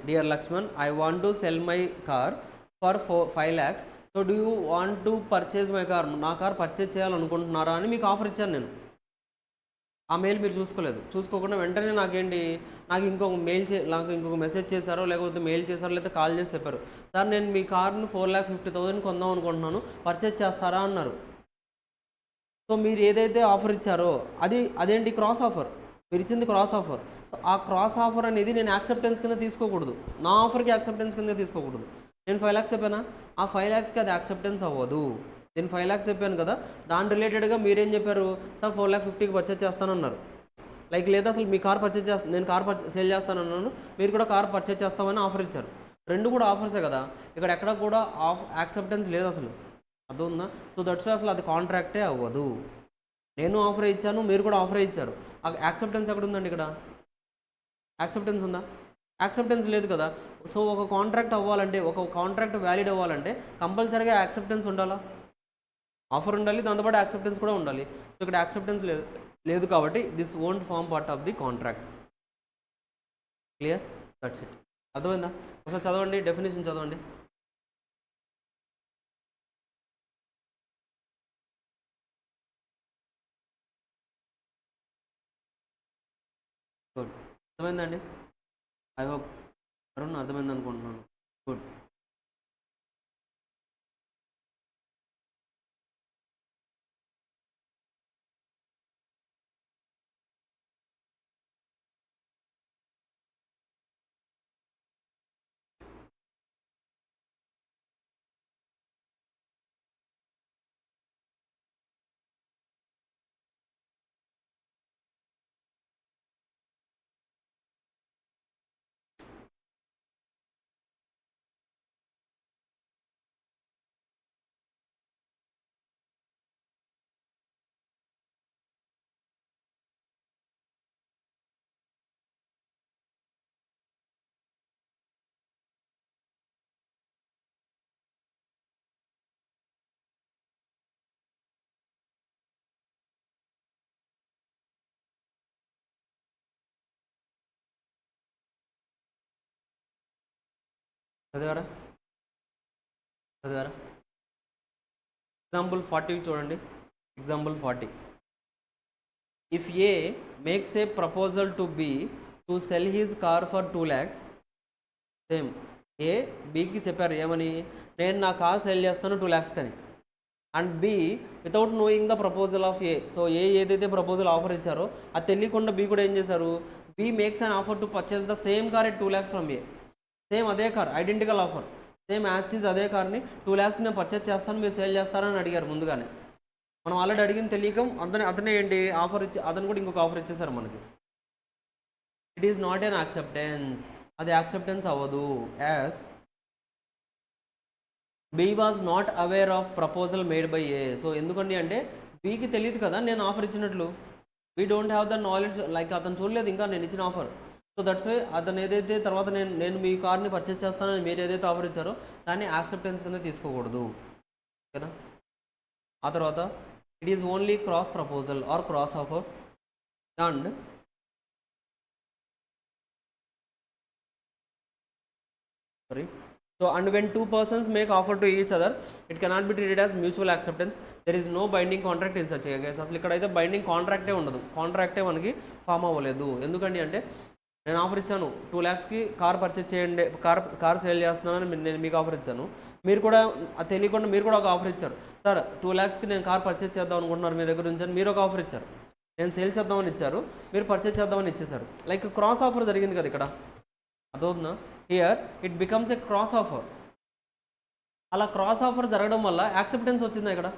dear Lakshman, I want to sell my car for 5 lakhs. So do you want to purchase my car, నా కార్ పర్చేజ్ చేయాలనుకుంటున్నారా అని మీకు ఆఫర్ ఇచ్చాను నేను. ఆ మెయిల్ మీరు చూసుకోకుండా వెంటనే నాకు ఇంకొక మెసేజ్ చేశారో, లేకపోతే మెయిల్ చేశారో, లేకపోతే కాల్ చేసి చెప్పారు, సార్ నేను మీ కార్ను 4,50,000 కొందాం అనుకుంటున్నాను, పర్చేజ్ చేస్తారా అన్నారు. సో మీరు ఏదైతే ఆఫర్ ఇచ్చారో అదేంటి క్రాస్ ఆఫర్, మీరు ఇచ్చింది క్రాస్ ఆఫర్. సో ఆ క్రాస్ ఆఫర్ అనేది నేను యాక్సెప్టెన్స్ కింద తీసుకోకూడదు, నా ఆఫర్కి యాక్సెప్టెన్స్ కింద తీసుకోకూడదు. నేను 5 lakhs చెప్పానా, ఆ 5 lakhsకి అది యాక్సెప్టెన్స్ అవ్వదు. నేను 5 lakhs చెప్పాను కదా, దాని రిలేటెడ్గా మీరేం చెప్పారు, సార్ 4,50,000కి పర్చేజ్ చేస్తానన్నారు. లేదా అసలు మీ కార్ నేను కార్ సేల్ చేస్తానన్నాను, మీరు కూడా కార్ పర్చేజ్ చేస్తామని ఆఫర్ ఇచ్చారు. రెండు కూడా ఆఫర్సే కదా, ఇక్కడ ఎక్కడ కూడా యాక్సెప్టెన్స్ లేదు అసలు, అర్థవుందా? సో దట్స్ వై అసలు అది కాంట్రాక్టే అవ్వదు. నేను ఆఫర్ ఇచ్చాను, మీరు కూడా ఆఫర్ ఇచ్చారు, యాక్సెప్టెన్స్ ఎక్కడ ఉందండి? ఇక్కడ యాక్సెప్టెన్స్ ఉందా? యాక్సెప్టెన్స్ లేదు కదా. సో ఒక కాంట్రాక్ట్ అవ్వాలంటే, ఒక కాంట్రాక్ట్ వ్యాలిడ్ అవ్వాలంటే కంపల్సరీగా యాక్సెప్టెన్స్ ఉండాలా, ఆఫర్ ఉండాలి, దాంతోపాటు యాక్సెప్టెన్స్ కూడా ఉండాలి. సో ఇక్కడ యాక్సెప్టెన్స్ లేదు కాబట్టి this won't form part of the contract. Clear? That's it. అర్థమైందా? ఒకసారి చదవండి, డెఫినేషన్ చదవండి. గుడ్. అర్థమైందండి? ఐ హోప్ అరుణ్ అర్థమైంది అనుకుంటున్నాను. గుడ్. చదివారా? ఎగ్జాంపుల్ 40 చూడండి. Example 40. If A makes a proposal to B to sell his car for 2 lakhs. Same A బికి చెప్పారు ఏమని, నేను నా కార్ సెల్ చేస్తాను 2 lakhs అని. And B without knowing the proposal of A, so ఏదైతే ప్రపోజల్ ఆఫర్ ఇచ్చారో అది తెలియకుండా బి కూడా ఏం చేశారు, B makes an offer to purchase the same car at 2 lakhs from A. Same అదే car, identical offer, same as it is అదే కార్ని 2 lakhsకి నేను పర్చేజ్ చేస్తాను, మీరు సేల్ చేస్తారని అడిగారు ముందుగానే. మనం ఆల్రెడీ అడిగింది తెలియక అతనే ఏంటి ఆఫర్ ఇచ్చి, అతను కూడా ఇంకొక ఆఫర్ ఇచ్చేసారు మనకి. It is not an acceptance, అది యాక్సెప్టెన్స్ అవ్వదు. As B was not aware of proposal made by A. So ఎందుకండి అంటే బీకి తెలియదు కదా నేను ఆఫర్ ఇచ్చినట్లు, we don't have the knowledge, like అతను చూడలేదు ఇంకా నేను ఇచ్చిన ఆఫర్. సో దట్స్ వై అతను ఏదైతే తర్వాత నేను మీ కార్ని పర్చేస్ చేస్తానని మీరు ఏదైతే ఆఫర్ ఇచ్చారో దాన్ని యాక్సెప్టెన్స్ కింద తీసుకోకూడదు కదా. ఆ తర్వాత it is only cross proposal or cross offer. And when two persons make offer to each other, it cannot be treated as mutual acceptance. There is no binding contract in such a case. అసలు ఇక్కడైతే బైండింగ్ కాంట్రాక్టే ఉండదు, కాంట్రాక్టే మనకి ఫామ్ అవ్వలేదు. ఎందుకండి అంటే నేను ఆఫర్ ఇచ్చాను 2 lakhsకి కార్ పర్చేజ్ చేయండి, కార్ సేల్ చేస్తున్నానని నేను మీకు ఆఫర్ ఇచ్చాను, మీరు కూడా తెలియకుండా మీరు కూడా ఒక ఆఫర్ ఇచ్చారు, సార్ 2 lakhsకి నేను కార్ పర్చేజ్ చేద్దాం అనుకుంటున్నారు మీ దగ్గర నుంచి అని మీరు ఒక ఆఫర్ ఇచ్చారు, నేను సేల్ చేద్దామని ఇచ్చారు, మీరు పర్చేజ్ చేద్దామని ఇచ్చేసారు. లైక్ క్రాస్ ఆఫర్ జరిగింది కదా ఇక్కడ, అదవుతుందా? Here it becomes a cross offer. అలా క్రాస్ ఆఫర్ జరగడం వల్ల యాక్సెప్టెన్స్ వచ్చిందా? ఇక్కడ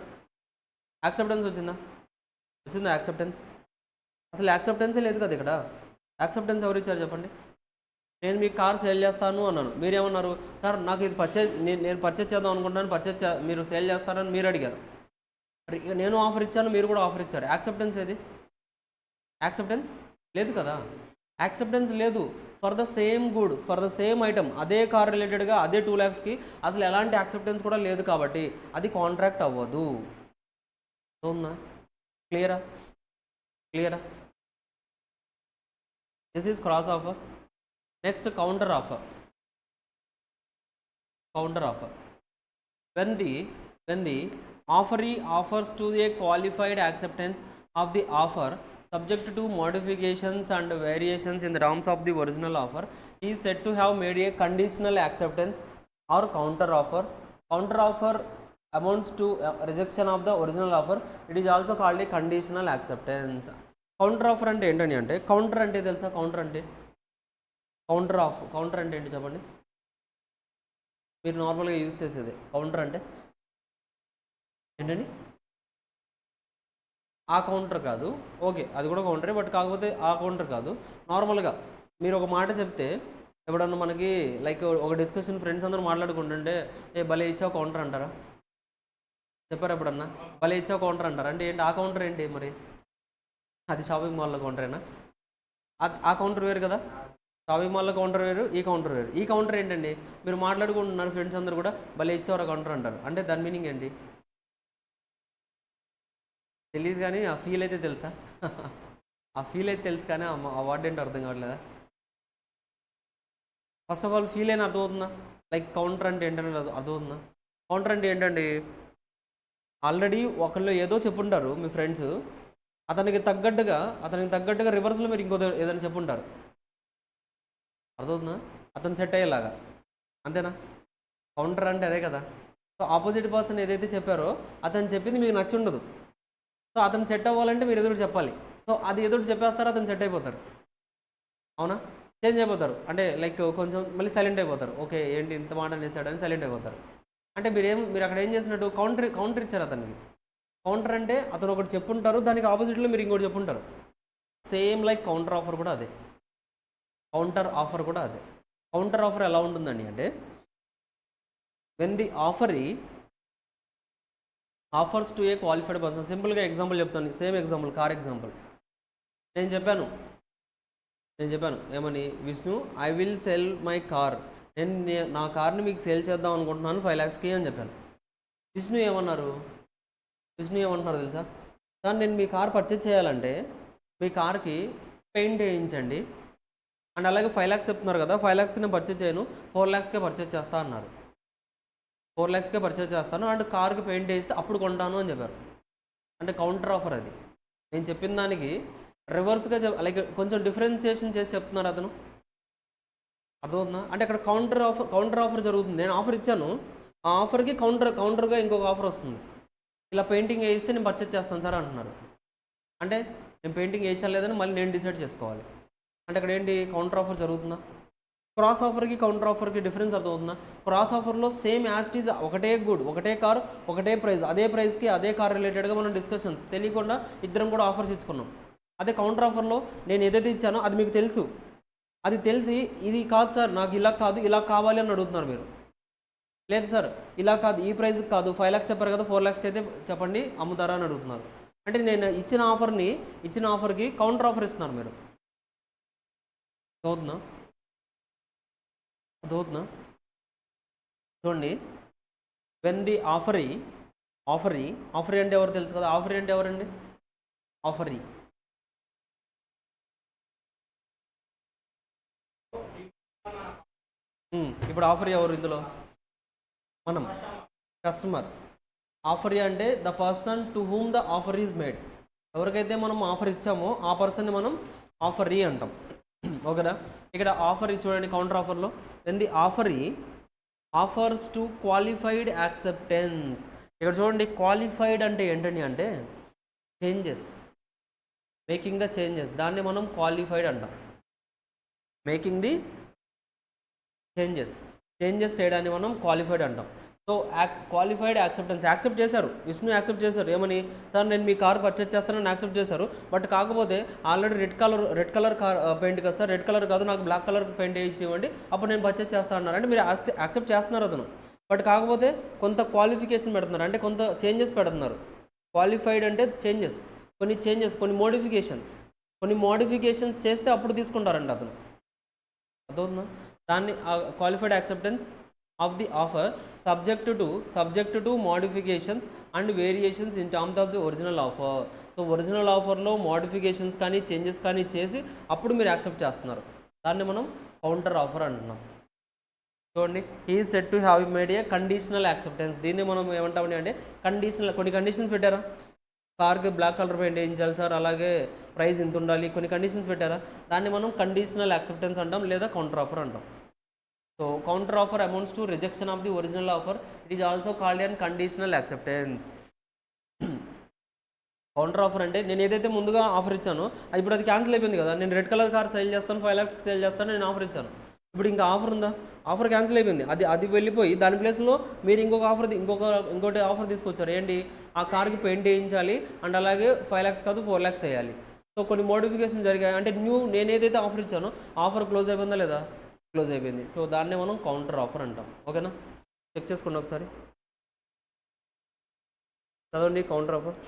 యాక్సెప్టెన్స్ వచ్చిందా? యాక్సెప్టెన్స్ అసలు యాక్సెప్టెన్సే లేదు కదా ఇక్కడ. యాక్సెప్టెన్స్ ఎవరు ఇచ్చారు చెప్పండి? నేను మీకు కార్ సేల్ చేస్తాను అన్నాను, మీరేమన్నారు, సార్ నాకు ఇది నేను పర్చేజ్ చేద్దాం అనుకుంటున్నాను, మీరు సేల్ చేస్తారని మీరు అడిగారు, నేను ఆఫర్ ఇచ్చాను, మీరు కూడా ఆఫర్ ఇచ్చారు. యాక్సెప్టెన్స్ ఏది? యాక్సెప్టెన్స్ లేదు కదా. యాక్సెప్టెన్స్ లేదు for the same good, for the same item, అదే కార్ రిలేటెడ్గా అదే 2 lakhsకి అసలు ఎలాంటి యాక్సెప్టెన్స్ కూడా లేదు కాబట్టి అది కాంట్రాక్ట్ అవ్వదు. అవునా? క్లియరా? This is cross offer. Next counter offer. When the offeree offers to a qualified acceptance of the offer subject to modifications and variations in the terms of the original offer, he is said to have made a conditional acceptance or counter offer. Counter offer amounts to rejection of the original offer. It is also called a conditional acceptance. Counter offer అంటే ఏంటని అంటే, కౌంటర్ అంటే తెలుసా? కౌంటర్ అంటే కౌంటర్ అంటే ఏంటి చెప్పండి, మీరు నార్మల్గా యూజ్ చేసేది. కౌంటర్ అంటే ఏంటండి? ఆ కౌంటర్ కాదు, ఓకే అది కూడా కౌంటరే, బట్ కాకపోతే ఆ కౌంటర్ కాదు. నార్మల్గా మీరు ఒక మాట చెప్తే, ఎప్పుడన్నా మనకి లైక్ ఒక డిస్కషన్ ఫ్రెండ్స్ అందరూ మాట్లాడుకుంటుంటే, ఏ భలే ఇచ్చావు కౌంటర్ అంటారా? చెప్పారు ఎప్పుడన్నా? భలే ఇచ్చావు కౌంటర్ అంటారా? అంటే ఏంటి ఆ కౌంటర్ ఏంటి మరి? అది షాపింగ్ మాల్లో కౌంటరేనా? ఆ కౌంటర్ వేరు కదా, షాపింగ్ మాల్లో కౌంటర్ వేరు, ఈ కౌంటర్ వేరు. ఈ కౌంటర్ ఏంటండి? మీరు మాట్లాడుకుంటున్నారు ఫ్రెండ్స్ అందరూ కూడా భలే ఇచ్చావరా కౌంటర్ అంటారు. అంటే దాని మీనింగ్ ఏంటి తెలియదు, కానీ ఆ ఫీల్ అయితే తెలుసా? ఆ ఫీల్ అయితే తెలుసు, కానీ ఆ వర్డ్ ఏంటో అర్థం కావట్లేదా? ఫస్ట్ ఆఫ్ ఆల్ ఫీల్ అయినా అర్థమవుతుందా? లైక్ కౌంటర్ అంటే ఏంటనేది అర్థమవుతుందా? కౌంటర్ అంటే ఏంటండి, ఆల్రెడీ ఒకళ్ళు ఏదో చెప్పుంటారు మీ ఫ్రెండ్స్, అతనికి తగ్గట్టుగా రివర్స్లో మీరు ఇంకో ఏదైనా చెప్పుంటారు. అర్థమవుతుందా? అతను సెట్ అయ్యేలాగా, అంతేనా? కౌంటర్ అంటే అదే కదా. సో ఆపోజిట్ పర్సన్ ఏదైతే చెప్పారో అతను చెప్పింది మీకు నచ్చి ఉండదు. సో అతను సెట్ అవ్వాలంటే మీరు ఎదురు చెప్పాలి. సో అది ఎదురు చెప్పేస్తారో అతను సెట్ అయిపోతారు, అవునా? చేంజ్ అయిపోతారు, అంటే లైక్ కొంచెం మళ్ళీ సైలెంట్ అయిపోతారు. ఓకే ఏంటి ఇంత మాట అనేసాడని సైలెంట్ అయిపోతారు. అంటే మీరు అక్కడ ఏం చేసినట్టు కౌంటర్ ఇచ్చారు అతనికి. కౌంటర్ అంటే అతను ఒకటి చెప్పుంటారు, దానికి ఆపోజిట్లో మీరు ఇంకోటి చెప్పుంటారు. సేమ్ లైక్ కౌంటర్ ఆఫర్ కూడా అదే. కౌంటర్ ఆఫర్ ఎలా ఉంటుందండి అంటే, when the offeree offers to a qualified person. సింపుల్గా ఎగ్జాంపుల్ చెప్తాను, సేమ్ ఎగ్జాంపుల్, కార్ ఎగ్జాంపుల్. నేను చెప్పాను ఏమని, Vishnu I will sell my car, నేను నా కార్ని మీకు సేల్ చేద్దాం అనుకుంటున్నాను 5 lakhsకి అని చెప్పాను. విష్ణు ఏమంటున్నారు తెలుసా? సార్ నేను మీ కార్ పర్చేజ్ చేయాలంటే మీ కార్కి పెయింట్ వేయించండి, అండ్ అలాగే 5 lakhs చెప్తున్నారు కదా, 5 lakhsకి నేను పర్చేజ్ చేయను, 4 lakhsకే పర్చేజ్ చేస్తా అన్నారు. 4 lakhsకే పర్చేజ్ చేస్తాను అండ్ కార్కి పెయింట్ వేస్తే అప్పుడు కొంటాను అని చెప్పారు. అంటే కౌంటర్ ఆఫర్ అది. నేను చెప్పిన దానికి రివర్స్గా లైక్ కొంచెం డిఫరెన్సియేషన్ చేసి చెప్తున్నారు అతను. అర్థమవుతుందా? అంటే అక్కడ కౌంటర్ ఆఫర్ జరుగుతుంది. నేను ఆఫర్ ఇచ్చాను, ఆ ఆఫర్కి కౌంటర్గా ఇంకొక ఆఫర్ వస్తుంది. ఇలా పెయింటింగ్ వేయిస్తే నేను పర్చేజ్ చేస్తాను సార్ అంటున్నారు. అంటే నేను పెయింటింగ్ వేయించలేదని మళ్ళీ నేను డిసైడ్ చేసుకోవాలి. అంటే అక్కడ ఏంటి కౌంటర్ ఆఫర్ జరుగుతుందా? క్రాస్ ఆఫర్కి కౌంటర్ ఆఫర్కి డిఫరెన్స్ అర్థమవుతుందా? క్రాస్ ఆఫర్లో సేమ్ యాస్టీజ్ ఒకటే గుడ్, ఒకటే కార్, ఒకటే ప్రైస్, అదే ప్రైస్కి అదే కార్ రిలేటెడ్గా మనం డిస్కషన్స్ తెలియకుండా ఇద్దరం కూడా ఆఫర్స్ ఇచ్చుకున్నాం. అదే కౌంటర్ ఆఫర్లో నేను ఏదైతే ఇచ్చానో అది మీకు తెలుసు, అది తెలిసి ఇది కాదు సార్ నాకు ఇలా కాదు ఇలా కావాలి అని అడుగుతున్నారు మీరు. లేదు సార్ ఇలా కాదు, ఈ ప్రైస్కి కాదు, 5 lakhs చెప్పారు కదా 4 lakhsకి అయితే చెప్పండి అమ్ముతారా అని అడుగుతున్నారు. అంటే నేను ఇచ్చిన ఆఫర్కి కౌంటర్ ఆఫర్ ఇస్తున్నారు మీరు. అవుతుందా? చూడండి, వెన్ ది ఆఫరీ అంటే ఎవరు తెలుసు కదా? ఆఫరీ అంటే ఎవరండి? ఆఫరీ ఇప్పుడు ఆఫరీ ఎవరు ఇందులో? మనం, కస్టమర్. ఆఫరీ అంటే the person to whom the offer is made. ఎవరికైతే మనం ఆఫర్ ఇచ్చామో ఆ పర్సన్ని మనం ఆఫరీ అంటాం, ఓకేనా? ఇక్కడ ఆఫర్ చూడండి, కౌంటర్ ఆఫర్లో when the offeree offers to qualified acceptance. ఇక్కడ చూడండి, క్వాలిఫైడ్ అంటే ఏంటండి అంటే చేంజెస్, మేకింగ్ ద చేంజెస్, దాన్ని మనం క్వాలిఫైడ్ అంటాం. మేకింగ్ ది చేంజెస్ చేయడాన్ని మనం క్వాలిఫైడ్ అంటాం. సో క్వాలిఫైడ్ యాక్సెప్టెన్స్, యాక్సెప్ట్ చేశారు, విష్ణు యాక్సెప్ట్ చేశారు. ఏమని, సార్ నేను మీ కార్ పర్చేజ్ చేస్తానని యాక్సెప్ట్ చేశారు, బట్ కాకపోతే already red colour car paint కదా సార్, రెడ్ కలర్ కాదు నాకు బ్లాక్ కలర్ పెయింట్ వేయించి ఇవ్వండి అప్పుడు నేను పర్చేజ్ చేస్తాను అన్నారు. అంటే మీరు యాక్సెప్ట్ చేస్తున్నారు అతను, బట్ కాకపోతే కొంత క్వాలిఫికేషన్ పెడుతున్నారు, అంటే కొంత చేంజెస్ పెడుతున్నారు. క్వాలిఫైడ్ అంటే చేంజెస్, కొన్ని మోడిఫికేషన్స్ చేస్తే అప్పుడు తీసుకుంటారండి అతను. అర్థమవుతుందా? దాన్ని qualified acceptance of the offer subject to modifications and variations in terms of the original offer. So original ఆఫర్లో మోడిఫికేషన్స్ కానీ చేంజెస్ కానీ చేసి అప్పుడు మీరు యాక్సెప్ట్ చేస్తున్నారు, దాన్ని మనం కౌంటర్ ఆఫర్ అంటున్నాం. చూడండి, he is said to have made A conditional acceptance. దీన్ని మనం ఏమంటామని అంటే కొన్ని కండిషన్స్ పెట్టారా? కార్కి బ్లాక్ కలర్ పెయింట్ వేయించాలి సార్, అలాగే ప్రైస్ ఇంత ఉండాలి, కొన్ని కండిషన్స్ పెట్టారా, దాన్ని మనం కండిషనల్ యాక్సెప్టెన్స్ అంటాం లేదా కౌంటర్ ఆఫర్ అంటాం. So counter offer amounts to rejection of the original offer, it is also called and conditional acceptance. Counter offer అంటే నేను ఏదైతే ముందుగా ఆఫర్ ఇచ్చానో ఇప్పుడు అది క్యాన్సిల్ అయిపోయింది కదా, నేను రెడ్ కలర్ కార్ సేల్ చేస్తాను 5 lakhs సేల్ చేస్తాను నేను ఆఫర్ ఇచ్చాను, ఇప్పుడు ఇంకా ఆఫర్ ఉందా, ఆఫర్ క్యాన్సిల్ అయిపోయింది, అది వెళ్ళిపోయి దాని ప్లేస్లో మీరు ఇంకోటి ఆఫర్ తీసుకొచ్చారు, ఏంటి ఆ కార్కి పెయింట్ వేయించాలి అండ్ అలాగే 5 lakhs కాదు 4 lakhs వేయాలి. సో కొన్ని మోడిఫికేషన్ జరిగాయి అంటే నేను ఏదైతే ఆఫర్ ఇచ్చానో ఆఫర్ క్లోజ్ అయిపోయిందా లేదా, క్లోజ్ అయిపోయింది. సో దాన్నే మనం కౌంటర్ ఆఫర్ అంటాం. ఓకేనా, చెక్ చేసుకోండి ఒకసారి, చదవండి కౌంటర్ ఆఫర్.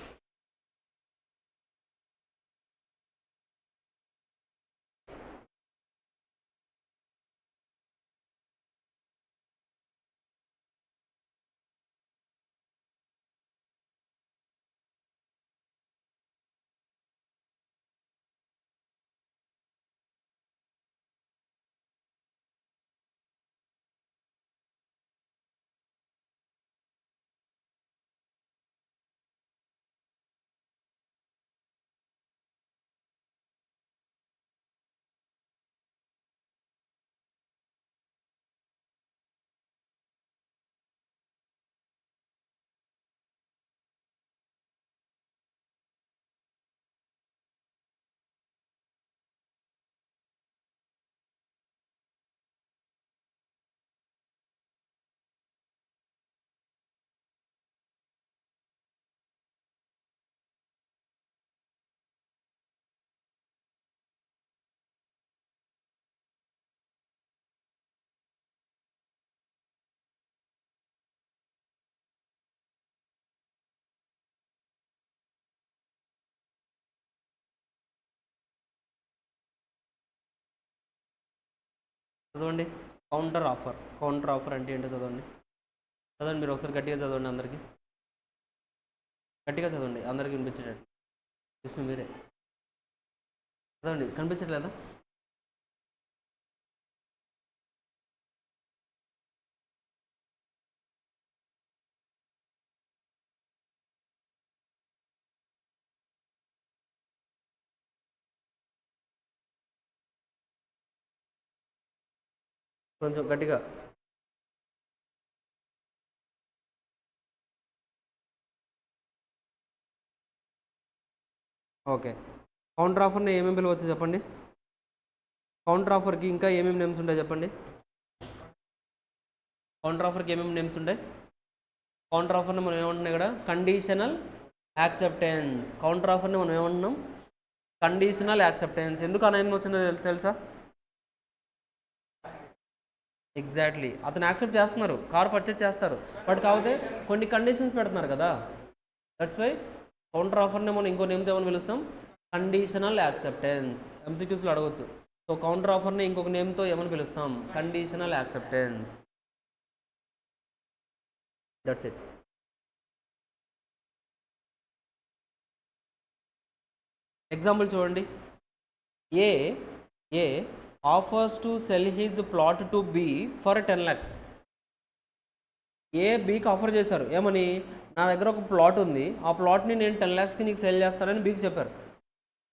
చదవండి కౌంటర్ ఆఫర్. కౌంటర్ ఆఫర్ అంటే ఏంటో చదవండి, చదవండి మీరు ఒకసారి గట్టిగా చదవండి, అందరికీ గట్టిగా చదవండి, అందరికీ వినిపించేటట్టు. విష్ణు మీరే చదవండి, కనిపించట్లేదా? కొంచెం గట్టిగా. ఓకే, కౌంటర్ ఆఫర్ని ఏమేమి పిలవచ్చు చెప్పండి, కౌంటర్ ఆఫర్కి ఇంకా ఏమేమి నేమ్స్ ఉంటాయి చెప్పండి, కౌంటర్ ఆఫర్కి ఏమేమి నేమ్స్ ఉంటాయి, కౌంటర్ ఆఫర్ని మనం ఏమంటున్నాం ఇక్కడ కండిషనల్ యాక్సెప్టెన్స్. కౌంటర్ ఆఫర్ని మనం ఏమంటున్నాం కండిషనల్ యాక్సెప్టెన్స్. ఎందుకు అనైన్ వచ్చిందో తెలుసా? ఎగ్జాక్ట్లీ, అతను యాక్సెప్ట్ చేస్తున్నారు, కార్ పర్చేజ్ చేస్తారు, బట్ కాకపోతే కొన్ని కండిషన్స్ పెడుతున్నారు కదా, దట్స్ వై కౌంటర్ ఆఫర్ని మనం ఇంకో నేమ్తో ఏమని పిలుస్తాం కండిషనల్ యాక్సెప్టెన్స్. ఎంసీక్యూస్లో అడగవచ్చు. సో కౌంటర్ ఆఫర్ని ఇంకొక నేమ్తో ఏమని పిలుస్తాం conditional acceptance. That's it. Example చూడండి, A offers to sell his plot to B for 10 lakhs. A బీకి ఆఫర్ చేశారు, ఏమని నా దగ్గర ఒక ప్లాట్ ఉంది, ఆ ప్లాట్ని నేను 10 lakhsకి నీకు సెల్ చేస్తానని బీకి చెప్పారు.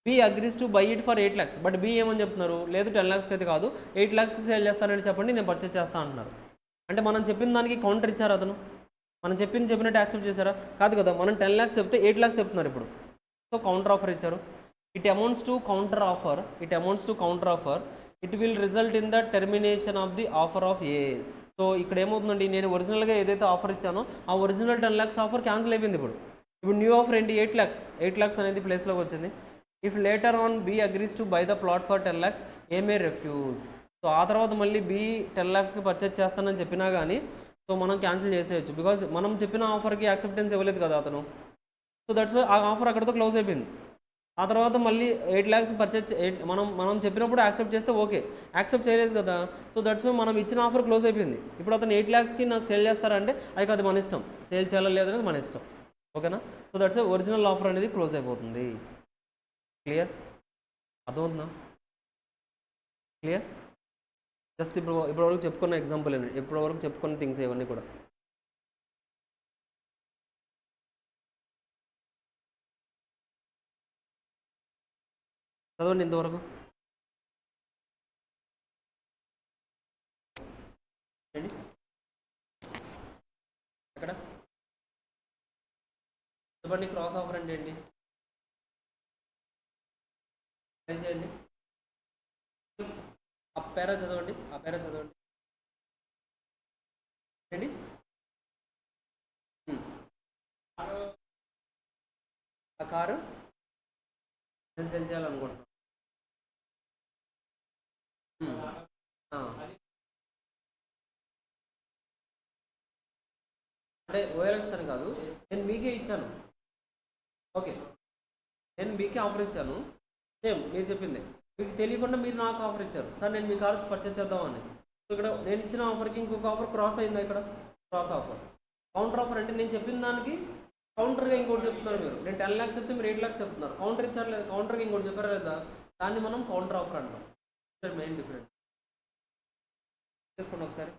B agrees to buy it for 8 lakhs. But B ఏమని చెప్తున్నారు, లేదు 10 lakhsకి అయితే కాదు 8 lakhsకి సేల్ చేస్తానని చెప్పండి, నేను పర్చేస్ చేస్తా అంటున్నారు. అంటే మనం చెప్పిన దానికి కౌంటర్ ఇచ్చారు అతను, మనం చెప్పినట్టు యాక్సెప్ట్ చేశారా? కాదు కదా, మనం 10 lakhs చెప్తే 8 lakhs చెప్తున్నారు ఇప్పుడు. సో కౌంటర్ ఆఫర్ ఇచ్చారు. It amounts to counter offer, it will result in the termination of the offer of A. So ఇక్కడ ఏమవుతుందండి, నేను ఒరిజినల్గా ఏదైతే ఆఫర్ ఇచ్చానో ఆ ఒరిజినల్ 10 lakhs ఆఫర్ క్యాన్సిల్ అయిపోయింది. ఇప్పుడు న్యూ ఆఫర్ ఏంటి 8 lakhs అనేది ప్లేస్లోకి వచ్చింది. If later on B agrees to buy the plot for 10 lakhs, A may refuse. So ఆ తర్వాత మళ్ళీ బీ 10 lakhsకి పర్చేజ్ చేస్తానని చెప్పినా కానీ సో మనం క్యాన్సిల్ చేసేయచ్చు, బికాజ్ మనం చెప్పిన ఆఫర్కి యాక్సెప్టెన్స్ ఇవ్వలేదు కదా అతను. సో దట్స్ వై ఆ ఆఫర్ అక్కడితో క్లోజ్ అయిపోయింది. ఆ తర్వాత మళ్ళీ 8 lakhs పర్చేజ్ మనం చెప్పినప్పుడు యాక్సెప్ట్ చేస్తే ఓకే, యాక్సెప్ట్ చేయలేదు కదా, సో దట్స్ వై మనం ఇచ్చిన ఆఫర్ క్లోజ్ అయిపోయింది. ఇప్పుడు అతను 8 lakhsకి నాకు సేల్ చేస్తారంటే అది మన ఇష్టం, సేల్ చేయాలి లేదనేది మన ఇష్టం. ఓకేనా? So that's why original offer అనేది క్లోజ్ అయిపోతుంది. క్లియర్? అర్థమవుతుందా? క్లియర్? జస్ట్ ఇప్పటివరకు చెప్పుకున్న ఎగ్జాంపుల్ అండి, ఇప్పటివరకు చెప్పుకున్న థింగ్స్ ఇవన్నీ కూడా. చదవండి ఇంతవరకు. ఏంటి ఎక్కడ చెప్పండి, క్రాస్ ఆఫర్ అంటే ఏంటి? ట్రై చేయండి. ఆ పేరా చదవండి, ఆ పేరా చదవండి. ఏంటి ఆ కారు నేను సెల్ చేయాలనుకుంటున్నాను. ఆ, అంటే ఓఎల్ఎక్స్ అని కాదు, నేను మీకే ఇచ్చాను. ఓకే, నేను మీకే ఆఫర్ ఇచ్చాను. సేమ్ మీరు చెప్పింది, మీకు తెలియకుండా మీరు నాకు ఆఫర్ ఇచ్చారు. సార్ నేను మీ కార్స్ పర్చేస్ చేద్దామని. సో ఇక్కడ నేను ఇచ్చిన ఆఫర్కి ఇంకొక ఆఫర్ క్రాస్ అయిందా? ఇక్కడ క్రాస్ ఆఫర్. కౌంటర్ ఆఫర్ అంటే నేను చెప్పిన దానికి కౌంటర్గా ఇంకోటి చెప్తున్నారు మీరు. నేను 10 lakhs చెప్తే మీరు 8 lakhs చెప్తున్నారు. కౌంటర్ ఇచ్చారు లేదా? కౌంటర్కి ఇంకోటి చెప్పారా లేదా? దాన్ని మనం కౌంటర్ ఆఫర్ అంటాం. Main different. చేసుకోండి ఒకసారి.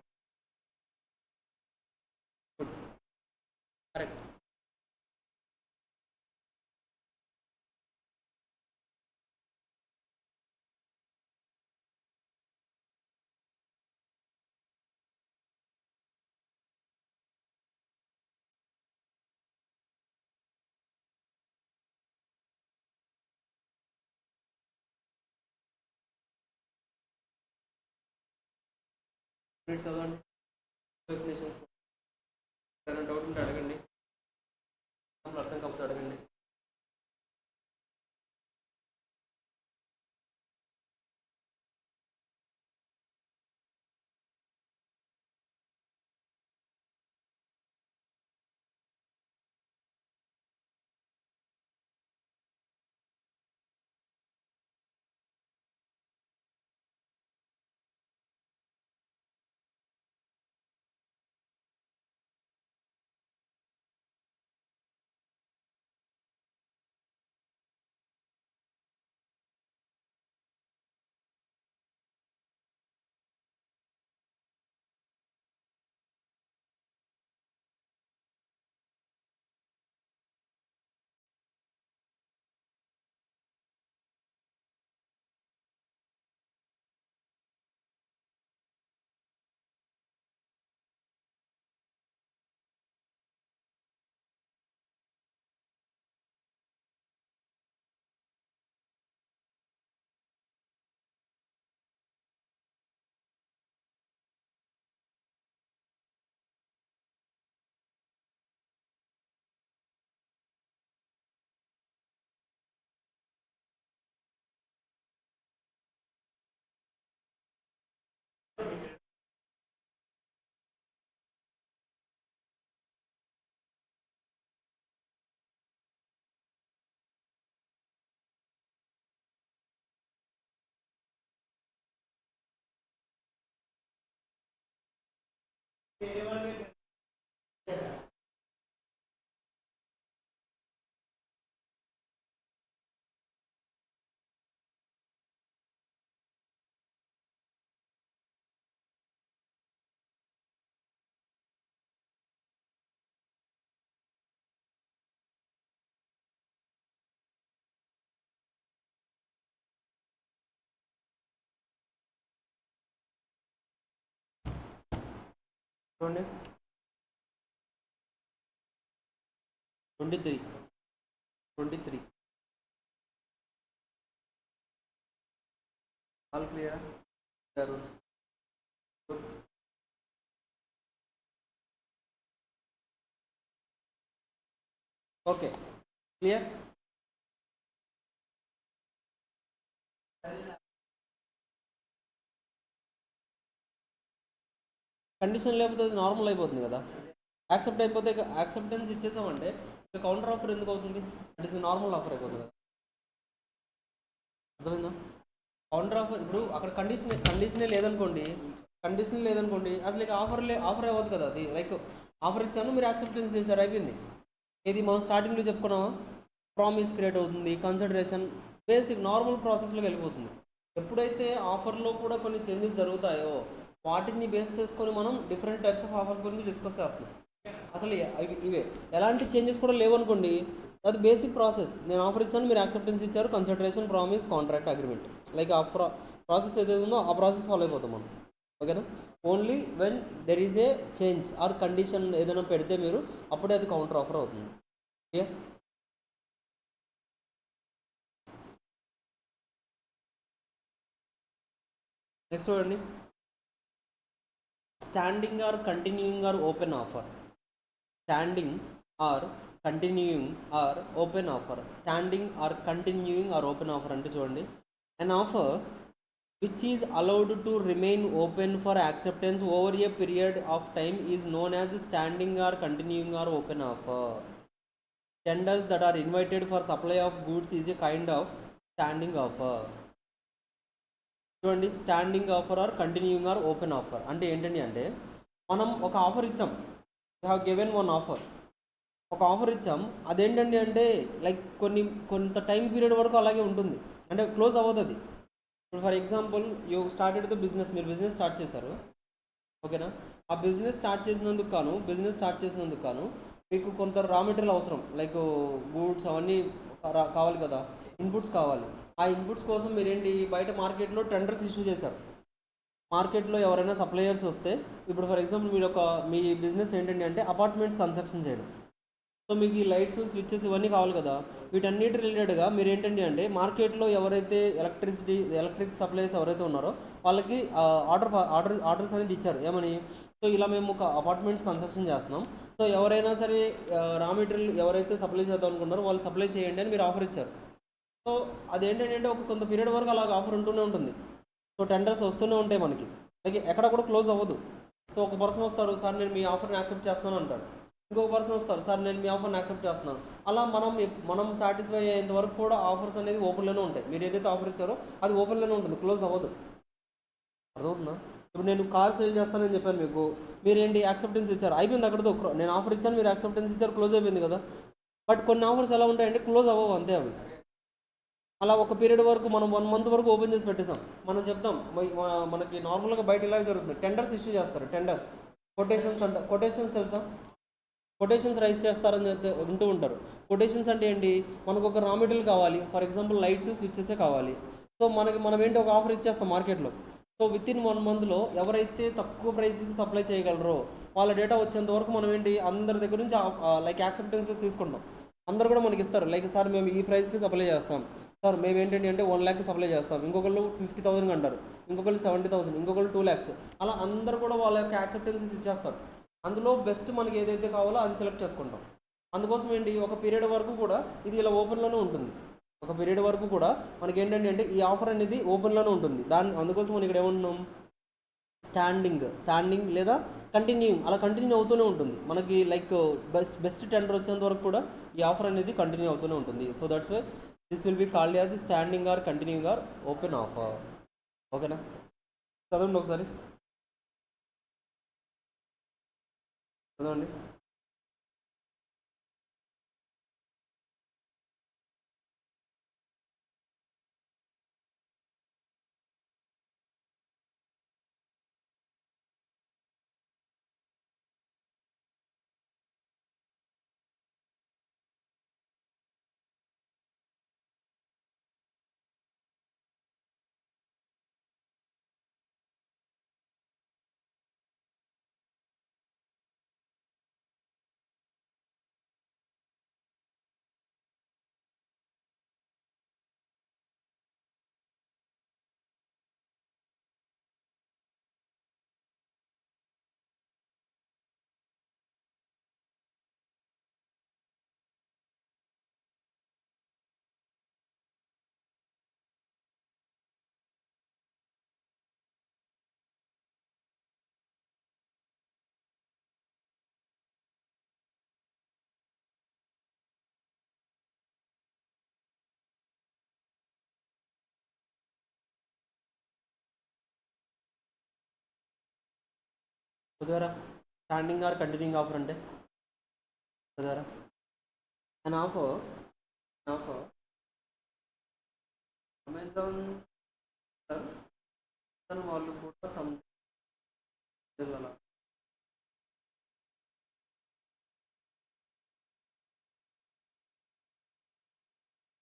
Good, correct. మినిట్స్ చదవండి. డెఫినేషన్స్ ఏమైనా డౌట్ ఉంటే అడగండి, అర్థం కాకపోతే అడగండి. చూడండి 23 ఆల్ క్లియరా? Okay, clear. కండిషన్ లేకపోతే అది నార్మల్ అయిపోతుంది కదా. యాక్సెప్ట్ అయిపోతే యాక్సెప్టెన్స్ ఇచ్చేసామంటే ఇక కౌంటర్ ఆఫర్ ఎందుకు అవుతుంది? ఇట్ ఇస్ నార్మల్ ఆఫర్ అయిపోతుంది కదా. అర్థమైందా? కౌంటర్ ఆఫర్ ఇప్పుడు అక్కడ కండిషనే లేదనుకోండి అసలు ఇక ఆఫర్ అవ్వదు కదా. అది లైక్ ఆఫర్ ఇచ్చాను, మీరు యాక్సెప్టెన్స్ చేశారు, అయిపోయింది. ఇది మనం స్టార్టింగ్లో చెప్పుకున్నామా, ప్రామిస్ క్రియేట్ అవుతుంది, కన్సిడరేషన్, బేసిక్ నార్మల్ ప్రాసెస్లోకి వెళ్ళిపోతుంది. ఎప్పుడైతే ఆఫర్లో కూడా కొన్ని చేంజెస్ జరుగుతాయో వాటిని బేస్ చేసుకొని మనం డిఫరెంట్ టైప్స్ ఆఫ్ ఆఫర్స్ గురించి డిస్కస్ చేస్తున్నాం. అసలు ఇవే ఎలాంటి చేంజెస్ కూడా లేవనుకోండి, అది బేసిక్ ప్రాసెస్. నేను ఆఫర్ ఇచ్చాను, మీరు యాక్సెప్టెన్స్ ఇచ్చారు, consideration, promise, contract, agreement. Like ఆ ప్రాసెస్ ఏదైతే ఉందో ఆ ప్రాసెస్ ఫాలో అయిపోతాం మనం. ఓకేనా? Only when there is a change or condition ఏదైనా పెడితే మీరు అప్పుడే అది కౌంటర్ ఆఫర్ అవుతుంది. ఓకే. నెక్స్ట్ చూడండి, standing or continuing or open offer. Standing or continuing or open offer. Standing or continuing or open offer అంటే చూడండి, an offer which is allowed to remain open for acceptance over a period of time is known as standing or continuing or open offer. Tenders that are invited for supply of goods is a kind of standing offer. చూడండి, standing offer or continuing or open offer అంటే ఏంటండి అంటే, మనం ఒక ఆఫర్ ఇచ్చాం, we have given one offer. ఒక ఆఫర్ ఇచ్చాం, అదేంటండి అంటే లైక్ కొంత టైం పీరియడ్ వరకు అలాగే ఉంటుంది, అంటే క్లోజ్ అవ్వదు అది. ఇప్పుడు for example you started the business, మీరు బిజినెస్ స్టార్ట్ చేశారు. ఓకేనా? ఆ బిజినెస్ స్టార్ట్ చేసినందుకు కాను మీకు కొంత రా మెటీరియల్ అవసరం, లైక్ గూడ్స్ అవన్నీ కావాలి కదా, ఇన్పుట్స్ కావాలి. ఆ ఇన్పుట్స్ కోసం మీరేంటి బయట మార్కెట్లో టెండర్స్ ఇష్యూ చేశారు. మార్కెట్లో ఎవరైనా సప్లయర్స్ వస్తే, ఇప్పుడు ఫర్ ఎగ్జాంపుల్ మీరు మీ బిజినెస్ ఏంటండి అంటే అపార్ట్మెంట్స్ కన్స్ట్రక్షన్ చేయడం. సో మీకు ఈ లైట్స్, స్విచ్చెస్ ఇవన్నీ కావాలి కదా. వీటన్నిటి రిలేటెడ్గా మీరు ఏంటండి అంటే మార్కెట్లో ఎవరైతే ఎలక్ట్రిక్ సప్లైస్ ఎవరైతే ఉన్నారో వాళ్ళకి ఆర్డర్స్ అనేది ఇచ్చారు. ఏమని? సో ఇలా మేము ఒక అపార్ట్మెంట్స్ కన్స్ట్రక్షన్ చేస్తున్నాం, సో ఎవరైనా సరే రా మెటీరియల్ ఎవరైతే సప్లై చేద్దాం అనుకున్నారో వాళ్ళు సప్లై చేయండి అని మీరు ఆఫర్ ఇచ్చారు. సో అదేంటంటే ఒక కొంత పీరియడ్ వరకు అలాగ ఆఫర్ ఉంటూనే ఉంటుంది. సో టెండర్స్ వస్తూనే ఉంటాయి మనకి, అలాగే ఎక్కడ కూడా క్లోజ్ అవ్వదు. సో ఒక పర్సన్ వస్తారు, సార్ నేను మీ ఆఫర్ని యాక్సెప్ట్ చేస్తున్నాను అంటారు. ఇంకొక పర్సన్ వస్తారు, సార్ నేను మీ ఆఫర్ని యాక్సెప్ట్ చేస్తున్నాను. అలా మనం సాటిస్ఫై అయ్యేంత వరకు కూడా ఆఫర్స్ అనేది ఓపెన్లోనే ఉంటాయి. మీరు ఏదైతే ఆఫర్ ఇచ్చారో అది ఓపెన్లోనే ఉంటుంది, క్లోజ్ అవ్వదు. అర్థమవుతుందా? ఇప్పుడు నేను కార్ సేల్ చేస్తానని చెప్పాను మీకు, మీరేంటి యాక్సెప్టెన్స్ ఇచ్చారు, అయిపోయింది అక్కడితో. నేను ఆఫర్ ఇచ్చాను, మీరు యాక్సెప్టెన్స్ ఇచ్చారు, క్లోజ్ అయిపోయింది కదా. బట్ కొన్ని ఆఫర్స్ ఎలా ఉంటాయంటే క్లోజ్ అవ్వవు, అంతే అవి. అలా ఒక పీరియడ్ వరకు మనం 1 మంత్ వరకు ఓపెన్ చేసి పెట్టేసాం. మనం చెప్తాం, మనకి నార్మల్గా బయట ఇలాగే జరుగుతుంది, టెండర్స్ ఇష్యూ చేస్తారు. టెండర్స్, కొటేషన్స్ తెలుసా? కొటేషన్స్ రైజ్ చేస్తారని వింటూ ఉంటారు. కొటేషన్స్ అంటే ఏంటి? మనకు ఒక రా మెటీరియల్ కావాలి, ఫర్ ఎగ్జాంపుల్ లైట్స్, స్విచ్చెసే కావాలి. సో మనం ఏంటి ఒక ఆఫర్ ఇచ్చేస్తాం మార్కెట్లో. సో విత్ ఇన్ 1 మంత్లో ఎవరైతే తక్కువ ప్రైస్కి సప్లై చేయగలరో వాళ్ళ డేటా వచ్చేంత వరకు మనం ఏంటి అందరి దగ్గర నుంచి లైక్ యాక్సెప్టెన్సెస్ తీసుకుంటాం. అందరు కూడా మనకి ఇస్తారు, లైక్ సార్ మేము ఈ ప్రైస్కి సప్లై చేస్తాం, సార్ మేము ఏంటంటే 1 lakh సప్లై చేస్తాం, ఇంకొకళ్ళు 50,000 అంటారు, ఇంకొకళ్ళు 70,000, ఇంకొకళ్ళు 2 lakhs. అలా అందరు కూడా వాళ్ళ యొక్క యాక్సెప్టెన్సెస్ ఇచ్చేస్తారు. అందులో బెస్ట్ మనకి ఏదైతే కావాలో అది సెలెక్ట్ చేసుకుంటాం. అందుకోసం ఏంటి ఒక పీరియడ్ వరకు కూడా ఇది ఇలా ఓపెన్లోనే ఉంటుంది. ఒక పీరియడ్ వరకు కూడా మనకి ఏంటంటే అంటే ఈ ఆఫర్ అనేది ఓపెన్లోనే ఉంటుంది. అందుకోసం మనం ఇక్కడ ఏమంటున్నాం, స్టాండింగ్ లేదా కంటిన్యూయింగ్, అలా కంటిన్యూ అవుతూనే ఉంటుంది మనకి. లైక్ బెస్ట్ టెండర్ వచ్చేంత వరకు కూడా ఈ ఆఫర్ అనేది కంటిన్యూ అవుతూనే ఉంటుంది. So that's why this will be called as standing or continuing or open offer. ఓకేనా? చదవండి ఒకసారి, చదవండి. చదివారా? స్టాండింగ్ ఆర్ కంటిన్యూయింగ్ ఆఫర్ అంటే చదివారా? అండ్ ఆఫర్ అమెజాన్ వాళ్ళు కూడా సమ్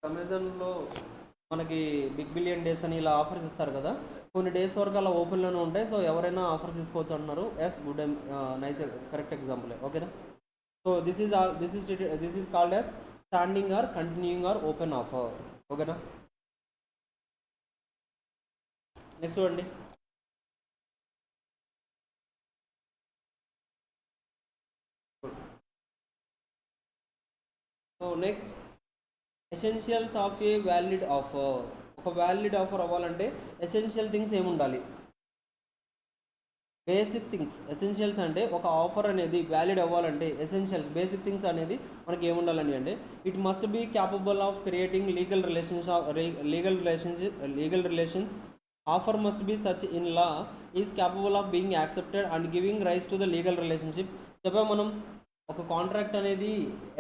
అమెజాన్లో మనకి బిగ్ బిలియన్ డేస్ అని ఇలా ఆఫర్స్ ఇస్తారు కదా, కొన్ని డేస్ వరకు అలా ఓపెన్లోనే ఉంటాయి. సో ఎవరైనా ఆఫర్స్ తీసుకోవచ్చు అంటున్నారు. Yes, good, nice, correct example. ఓకేనా? So this is called as standing or continuing or open offer. ఓకేనా? నెక్స్ట్ చూడండి. So next, essentials of a valid offer. ఒక వ్యాలిడ్ ఆఫర్ అవ్వాలంటే ఎసెన్షియల్ థింగ్స్ ఏముండాలి? Basic things. ఎసెన్షియల్స్ అంటే ఒక ఆఫర్ అనేది వ్యాలిడ్ అవ్వాలంటే ఎసెన్షియల్స్, బేసిక్ థింగ్స్ అనేది మనకి ఏముండాలని అంటే it must be capable of creating legal relations. Offer must be such in law is capable of being accepted and giving rise to the legal relationship. చెప్పాం మనం, ఒక కాంట్రాక్ట్ అనేది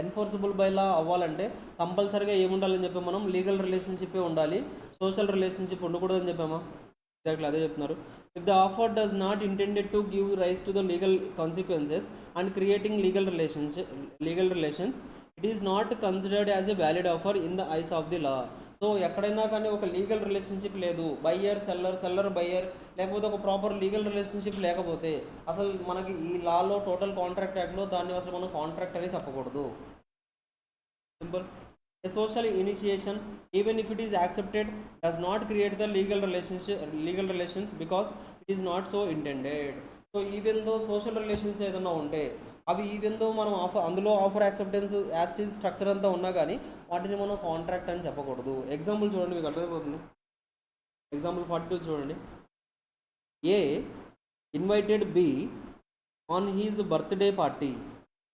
ఎన్ఫోర్సబుల్ బై లా అవ్వాలంటే కంపల్సరీగా ఏముండాలని చెప్పాము మనం? లీగల్ రిలేషన్షిప్పే ఉండాలి, సోషల్ రిలేషన్షిప్ ఉండకూడదని చెప్పామా? ఎగ్జాక్ట్లీ అదే చెప్తున్నారు. If the offer does not intended to give rise to the legal consequences and creating legal relations it is not considered as a valid offer in the eyes of the law. So ఎక్కడైనా కానీ ఒక లీగల్ రిలేషన్షిప్ లేదు, బయ్యర్ సెల్లర్ బయ్యర్, లేకపోతే ఒక ప్రాపర్ లీగల్ రిలేషన్షిప్ లేకపోతే అసలు మనకి ఈ లాలో, టోటల్ కాంట్రాక్ట్ యాక్ట్లో దాన్ని అసలు మనం కాంట్రాక్ట్ అని చెప్పకూడదు. Simple. A social initiation, even if it is accepted, does not create the legal relations because it is not so intended. So even though social relations ఏదైనా ఉంటే అవి ఈవెన్ దో మనం అందులో ఆఫర్ యాక్సెప్టెన్స్ యాస్టీస్ స్ట్రక్చర్ అంతా ఉన్నా కానీ వాటిని మనం కాంట్రాక్ట్ అని చెప్పకూడదు. ఎగ్జాంపుల్ చూడండి, మీకు అర్థమైపోతుంది. ఎగ్జాంపుల్ 42 చూడండి. A invited B on his birthday party.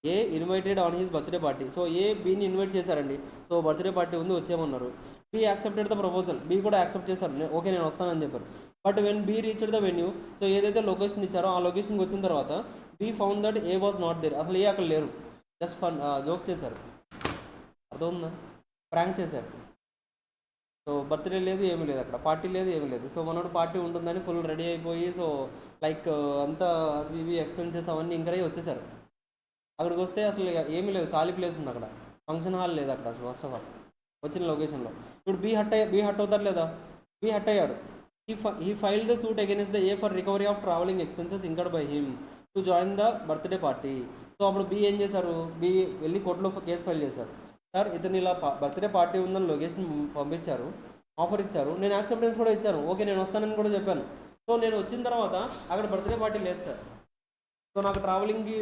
A invited on his birthday party. So A బీని ఇన్వైట్ చేశారండి. సో బర్త్డే పార్టీ ఉంది, వచ్చేయమన్నారు. B accepted the proposal. B కూడా యాక్సెప్ట్ చేశారు, ఓకే నేను వస్తానని చెప్పారు. But when B reached the venue, so ఏదైతే లొకేషన్ ఇచ్చారో ఆ లొకేషన్కి వచ్చిన తర్వాత B found that A was not there. అసలు ఏ అక్కడ లేరు, జస్ట్ ఫన్ జోక్ చేశారు. అర్థమవుతుందా? ప్రాంక్ చేశారు. సో బర్త్డే లేదు, ఏమీ లేదు, అక్కడ పార్టీ లేదు, ఏమీ లేదు. సో మనోడు పార్టీ ఉంటుందని ఫుల్ రెడీ అయిపోయి, సో లైక్ అంతా ఇవి ఎక్స్పెన్సెస్ అవన్నీ ఇంకరై వచ్చేసారు. అక్కడికి వస్తే అసలు ఏమీ లేదు, ఖాళీ ప్లేస్ ఉంది అక్కడ, ఫంక్షన్ హాల్ లేదు అక్కడ అసలు ఫస్ట్ ఆఫ్ ఆల్ వచ్చిన లొకేషన్లో. ఇప్పుడు బీ హట్ అవుతారు లేదా? బీ హట్ అయ్యాడు. He filed the suit against the A for recovery of travelling expenses incurred by him to join the birthday party. So అప్పుడు బీ ఏం చేశారు? బీ వెళ్ళి కోర్టులో కేసు ఫైల్ చేశారు. సార్ ఇతను ఇలా బర్త్డే పార్టీ ఉందని లొకేషన్ పంపించారు, ఆఫర్ ఇచ్చారు, నేను యాక్సెప్టెన్స్ కూడా ఇచ్చాను, ఓకే నేను వస్తానని కూడా చెప్పాను. సో నేను వచ్చిన తర్వాత అక్కడ బర్త్డే పార్టీ లేదు సార్. సో నాకు ట్రావెలింగ్కి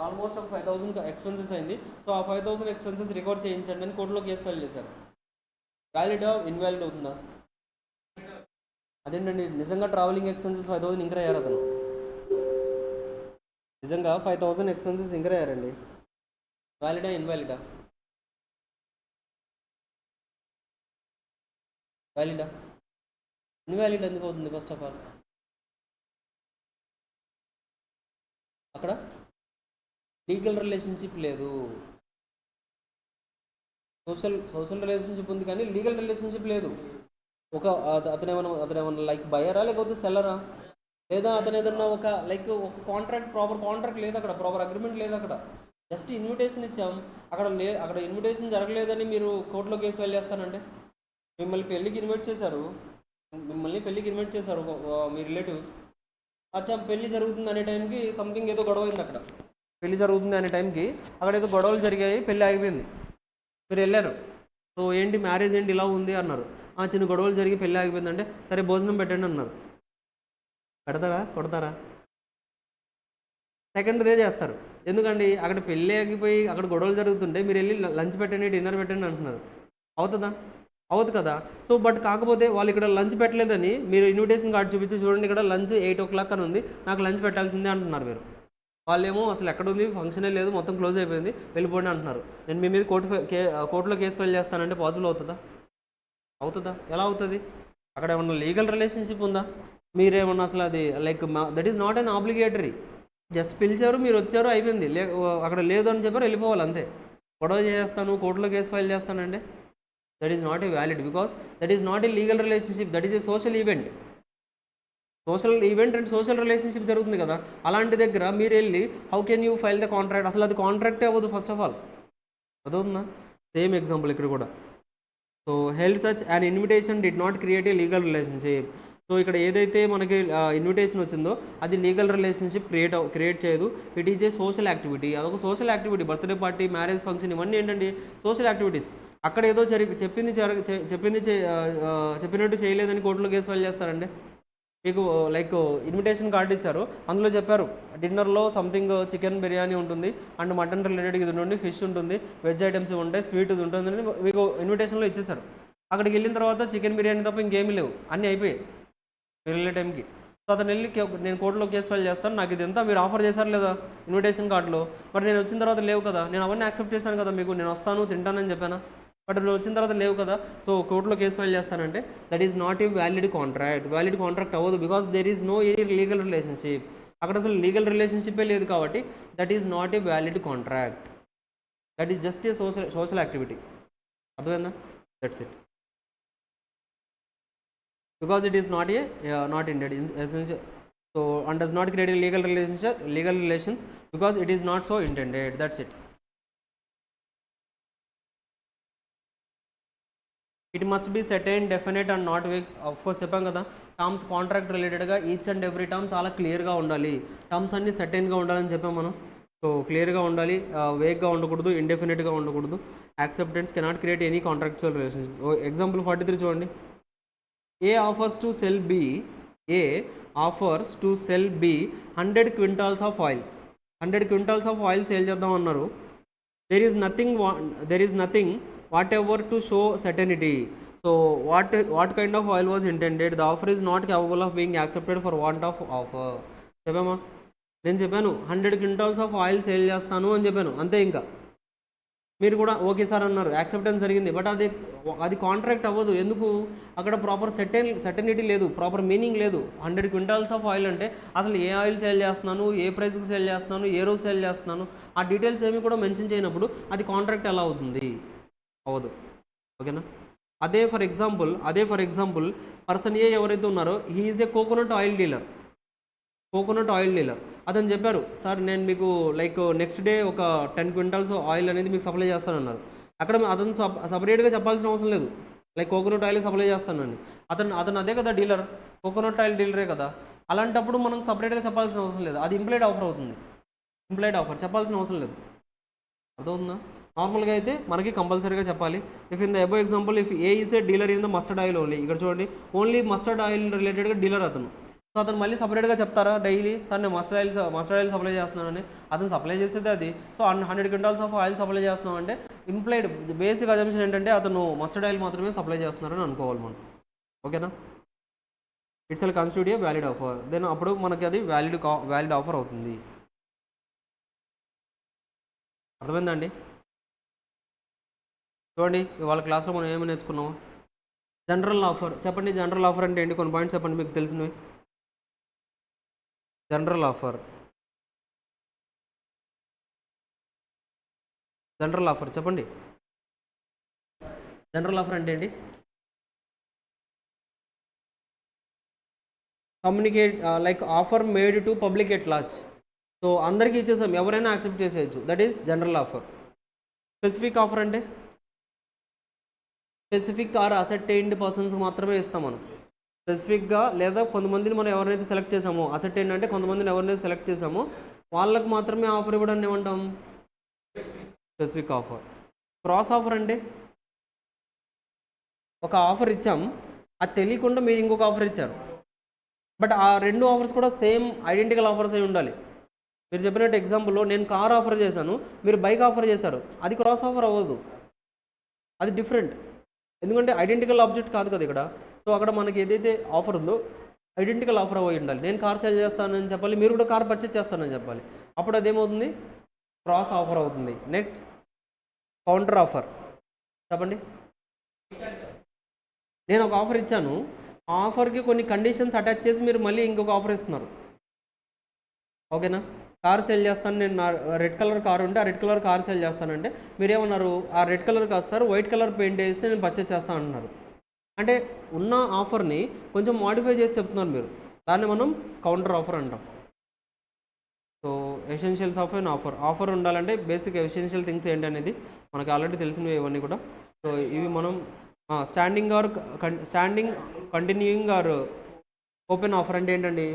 ఆల్మోస్ట్ 5,000 ఎక్స్పెన్సెస్ అయింది. సో ఆ 5,000 ఎక్స్పెన్సెస్ రికవర్ చేయించండి అని కోర్టులో కేసు ఫైల్ చేశారు. వ్యాలిడా ఇన్వాలిడ్ అవుతుందా? అదేంటండి, నిజంగా ట్రావెలింగ్ ఎక్స్పెన్సెస్ 5,000 ఇంకర్ అయ్యారు. అతను నిజంగా 5,000 ఎక్స్పెన్సెస్ ఇంకర్ అయ్యారండి. వ్యాలిడా ఇన్వాలిడా? వ్యాలిడా? ఇన్వాలిడ్ ఎందుకు అవుతుంది? ఫస్ట్ ఆఫ్ ఆల్ అక్కడ లీగల్ రిలేషన్షిప్ లేదు. సోషల్ రిలేషన్షిప్ ఉంది కానీ లీగల్ రిలేషన్షిప్ లేదు. అతనేమన్నా లైక్ బయరా లేకపోతే సెల్లరా, లేదా అతను ఏదన్నా ఒక కాంట్రాక్ట్, ప్రాపర్ కాంట్రాక్ట్ లేదు అక్కడ, ప్రాపర్ అగ్రిమెంట్ లేదు అక్కడ. జస్ట్ ఇన్విటేషన్ ఇచ్చాం, అక్కడ ఇన్విటేషన్ జరగలేదని మీరు కోర్టులో కేసు ఫైల్ చేస్తానంటే? మిమ్మల్ని పెళ్ళికి ఇన్వైట్ చేశారు మీ రిలేటివ్స్. అచ్చా పెళ్లి జరుగుతుంది అనే టైంకి సంథింగ్ ఏదో గొడవ అయింది అక్కడ. పెళ్లి జరుగుతుంది అనే టైంకి అక్కడ ఏదో గొడవలు జరిగాయి, పెళ్ళి ఆగిపోయింది. మీరు వెళ్ళారు, సో ఏంటి మ్యారేజ్ ఏంటి ఇలా ఉంది అన్నారు. చిన్న గొడవలు జరిగి పెళ్ళి ఆగిపోయిందంటే సరే భోజనం పెట్టండి అన్నారు. పెడతారా? కొడతారా? సెకండ్ డే చేస్తారు. ఎందుకండి అక్కడ పెళ్ళి ఆగిపోయి అక్కడ గొడవలు జరుగుతుంటే మీరు వెళ్ళి లంచ్ పెట్టండి, డిన్నర్ పెట్టండి అంటున్నారు. అవుతుందా? అవుతుంది కదా. సో బట్ కాకపోతే వాళ్ళు ఇక్కడ లంచ్ పెట్టలేదని మీరు ఇన్విటేషన్ కార్డు చూపించి చూడండి, ఇక్కడ లంచ్ 8 o'clock అని ఉంది, నాకు లంచ్ పెట్టాల్సిందే అంటున్నారు మీరు. వాళ్ళేమో అసలు ఎక్కడుంది, ఫంక్షనే లేదు, మొత్తం క్లోజ్ అయిపోయింది, వెళ్ళిపోండి అంటున్నారు. నేను మీ మీద కోర్టులో కేసు ఫైల్ చేస్తానంటే పాసిబుల్ అవుతుందా? ఎలా అవుతుంది? అక్కడ ఏమన్నా లీగల్ రిలేషన్షిప్ ఉందా? మీరేమన్నా అసలు అది that is not an obligatory. Just పిలిచారు, మీరు వచ్చారు, అయిపోయింది. అక్కడ లేదు అని చెప్పారు, వెళ్ళిపోవాలి అంతే. గొడవ చేస్తాను, కోర్టులో కేసు ఫైల్ చేస్తానంటే that is not a valid, because that is not a legal relationship, that is a social event. And social relationship జరుగుతుంది కదా, అలాంటి దగ్గర మీరు వెళ్ళి how can you file the contract? అసలు అది కాంట్రాక్టే అవ్వదు ఫస్ట్ ఆఫ్ ఆల్. అదవుతుందా? సేమ్ ఎగ్జాంపుల్ ఇక్కడ కూడా. So held such and invitation did not create a legal relationship. So ఇక్కడ ఏదైతే మనకి ఇన్విటేషన్ వచ్చిందో అది లీగల్ రిలేషన్షిప్ క్రియేట్ చేయదు. It is a social activity. అదొక social activity. Birthday party, marriage function ఇవన్నీ ఏంటండి సోషల్ యాక్టివిటీస్. అక్కడ ఏదో చెప్పినట్టు చేయలేదని కోర్టులో కేసు ఫైల్ చేస్తారండి. మీకు లైక్ ఇన్విటేషన్ కార్డు ఇచ్చారు, అందులో చెప్పారు డిన్నర్లో సంథింగ్ చికెన్ బిర్యానీ ఉంటుంది అండ్ మటన్ రిలేటెడ్ ఇది ఉంటుంది, ఫిష్ ఉంటుంది, వెజ్ ఐటమ్స్ ఉంటాయి, స్వీట్ ఇది ఉంటుంది అని మీకు ఇన్విటేషన్లో ఇచ్చేసారు. అక్కడికి వెళ్ళిన తర్వాత చికెన్ బిర్యానీ తప్ప ఇంకేమీ లేవు, అన్నీ అయిపోయాయి మీరు వెళ్ళే టైంకి. సో అతను వెళ్ళి నేను కోర్టులో కేసు ఫైల్ చేస్తాను, నాకు ఇది ఎంత మీరు ఆఫర్ చేశారు లేదా ఇన్విటేషన్ కార్డులో, మరి నేను వచ్చిన తర్వాత లేవు కదా, నేను అవన్నీ యాక్సెప్ట్ చేశాను కదా, మీకు నేను వస్తాను తింటానని చెప్పాను, బట్ నువ్వు వచ్చిన తర్వాత లేవు కదా, సో కోర్టులో కేసు ఫైల్ చేస్తానంటే that is not a valid contract అవ్వదు. Because there is no any legal relationship. అక్కడ అసలు లీగల్ రిలేషన్షిప్పే లేదు కాబట్టి that is not a valid contract. That is just a social activity. అర్థమైందా? That's it. Because it is not intended in essential, so and does not create a legal relations because it is not so intended. That's it. It must be certain, definite and not vague. Of course చెప్పాం కదా, టర్మ్స్ కాంట్రాక్ట్ రిలేటెడ్గా ఈచ్ అండ్ ఎవ్రీ టర్మ్ చాలా క్లియర్గా ఉండాలి. టర్మ్స్ అన్ని సర్టెన్గా ఉండాలని చెప్పాం మనం. సో క్లియర్గా ఉండాలి, వేగ్గా ఉండకూడదు, ఇండెఫినెట్గా ఉండకూడదు. Acceptance cannot create any contractual relationships. Example 43 చూడండి. A offers to sell B 100 quintals of oil. 100 quintals of oil sale చేద్దాం అన్నారు. There is nothing whatever to show certainty. So what kind of oil was intended? The offer is not capable of being accepted for want of offer. చెప్పామా? నేను చెప్పాను 100 quintals of oil సేల్ చేస్తాను అని చెప్పాను, అంతే. ఇంకా మీరు కూడా ఓకే సార్ అన్నారు, యాక్సెప్టెన్స్ జరిగింది, బట్ అది కాంట్రాక్ట్ అవ్వదు. ఎందుకు? అక్కడ ప్రాపర్ సర్టెనిటీ లేదు, ప్రాపర్ మీనింగ్ లేదు. 100 క్వింటాల్స్ ఆఫ్ ఆయిల్ అంటే అసలు ఏ ఆయిల్ సేల్ చేస్తున్నాను, ఏ ప్రైస్కి సేల్ చేస్తున్నాను, ఏ రోజు సేల్ చేస్తున్నాను, ఆ డీటెయిల్స్ ఏమి కూడా మెన్షన్ చేయనప్పుడు అది కాంట్రాక్ట్ ఎలా అవుతుంది? అవ్వదు. ఓకేనా? అదే ఫర్ ఎగ్జాంపుల్ పర్సన్ ఏ ఎవరైతే ఉన్నారో he is a coconut oil dealer. అతను చెప్పారు, సార్ నేను మీకు లైక్ నెక్స్ట్ డే ఒక 10 క్వింటాల్స్ ఆయిల్ అనేది మీకు సప్లై చేస్తానన్నారు. అక్కడ అతను సపరేట్గా చెప్పాల్సిన అవసరం లేదు, లైక్ కోకోనట్ ఆయిల్ సప్లై చేస్తానని. అతను అదే కదా డీలర్, కోకోనట్ ఆయిల్ డీలరే కదా. అలాంటప్పుడు మనం సపరేట్గా చెప్పాల్సిన అవసరం లేదు, అది ఇంప్లాయిడ్ ఆఫర్ అవుతుంది. చెప్పాల్సిన అవసరం లేదు. అర్థమవుతుందా? నార్మల్గా అయితే మనకి కంపల్సరీగా చెప్పాలి. If in the above example, if A is a dealer in the mustard oil only, ఇక్కడ చూడండి ఓన్లీ మస్టర్డ్ ఆయిల్ రిలేటెడ్గా డీలర్ అతను. సో అతను మళ్ళీ సపరేట్గా చెప్తారా డైలీ, సార్ నేను మస్టర్డ్ ఆయిల్ సప్లై చేస్తున్నానని? అతను సప్లై చేసేది అది. So 100 quintals of oil supply చేస్తున్నాం అంటే ఇంప్లాయిడ్ బేసిక్ అజంప్షన్ ఏంటంటే అతను మస్టర్డ్ ఆయిల్ మాత్రమే సప్లై చేస్తున్నారని అనుకోవాలి మనం. ఓకేనా? It's will constitute a valid offer. Then అప్పుడు మనకి అది వ్యాలిడ్ ఆఫర్ అవుతుంది. అర్థమైందండి? చూడండి వాళ్ళ క్లాస్లో మనం ఏమైనా నేర్చుకున్నాము. జనరల్ ఆఫర్ చెప్పండి. జనరల్ ఆఫర్ అంటే ఏంటి? కొన్ని పాయింట్స్ చెప్పండి మీకు తెలిసినవి. జనరల్ ఆఫర్ చెప్పండి. జనరల్ ఆఫర్ అంటే ఏంటి? Communicate like offer made to public at large. So అందరికీ ఇచ్చేసాం, ఎవరైనా యాక్సెప్ట్ చేసేయచ్చు. That is general offer. Specific offer అంటే స్పెసిఫిక్ ఆర్ అసర్టైన్డ్ పర్సన్స్ మాత్రమే ఇస్తాం మనం. స్పెసిఫిక్గా లేదా కొంతమందిని మనం ఎవరైతే సెలెక్ట్ చేసామో, అసర్టైన్డ్ అంటే కొంతమందిని ఎవరైతే సెలెక్ట్ చేసామో వాళ్ళకి మాత్రమే ఆఫర్ ఇవ్వడాన్ని ఏమంటాం? Specific offer. క్రాస్ ఆఫర్ అంటే ఒక ఆఫర్ ఇచ్చాం, అది తెలియకుండా మీరు ఇంకొక ఆఫర్ ఇచ్చారు, బట్ ఆ 2 ఆఫర్స్ కూడా సేమ్ ఐడెంటికల్ ఆఫర్స్ అయి ఉండాలి. మీరు చెప్పినట్టు ఎగ్జాంపుల్లో నేను కార్ ఆఫర్ చేశాను, మీరు బైక్ ఆఫర్ చేశారు, అది క్రాస్ ఆఫర్ అవ్వదు, అది డిఫరెంట్. ఎందుకంటే ఐడెంటికల్ ఆబ్జెక్ట్ కాదు కదా ఇక్కడ. సో అక్కడ మనకి ఏదైతే ఆఫర్ ఉందో ఐడెంటికల్ ఆఫర్ అవ్వి ఉండాలి. నేను కార్ సేల్ చేస్తానని చెప్పాలి, మీరు కూడా కార్ పర్చేస్ చేస్తానని చెప్పాలి, అప్పుడు అదేమవుతుంది? క్రాస్ ఆఫర్ అవుతుంది. నెక్స్ట్ కౌంటర్ ఆఫర్ చెప్పండి. నేను ఒక ఆఫర్ ఇచ్చాను, ఆ ఆఫర్కి కొన్ని కండిషన్స్ అటాచ్ చేసి మీరు మళ్ళీ ఇంకొక ఆఫర్ ఇస్తున్నారు. ఓకేనా? కార్ సేల్ చేస్తాను, నేను నా రెడ్ కలర్ కార్ ఉంటే ఆ రెడ్ కలర్ కార్ సేల్ చేస్తానంటే మీరేమన్నారు? ఆ రెడ్ కలర్ కాదు సార్, వైట్ కలర్ పెయింట్ వేస్తే నేను పర్చేస్ చేస్తాను అంటున్నారు. అంటే ఉన్న ఆఫర్ని కొంచెం మాడిఫై చేసి చెప్తున్నారు మీరు, దాన్ని మనం కౌంటర్ ఆఫర్ అంటాం. So essentials of an offer ఉండాలంటే బేసిక్ ఎసెన్షియల్ థింగ్స్ ఏంటి అనేది మనకు ఆల్రెడీ తెలిసినవి ఇవన్నీ కూడా. సో ఇవి మనం standing continuing or open offer అంటే ఏంటండి,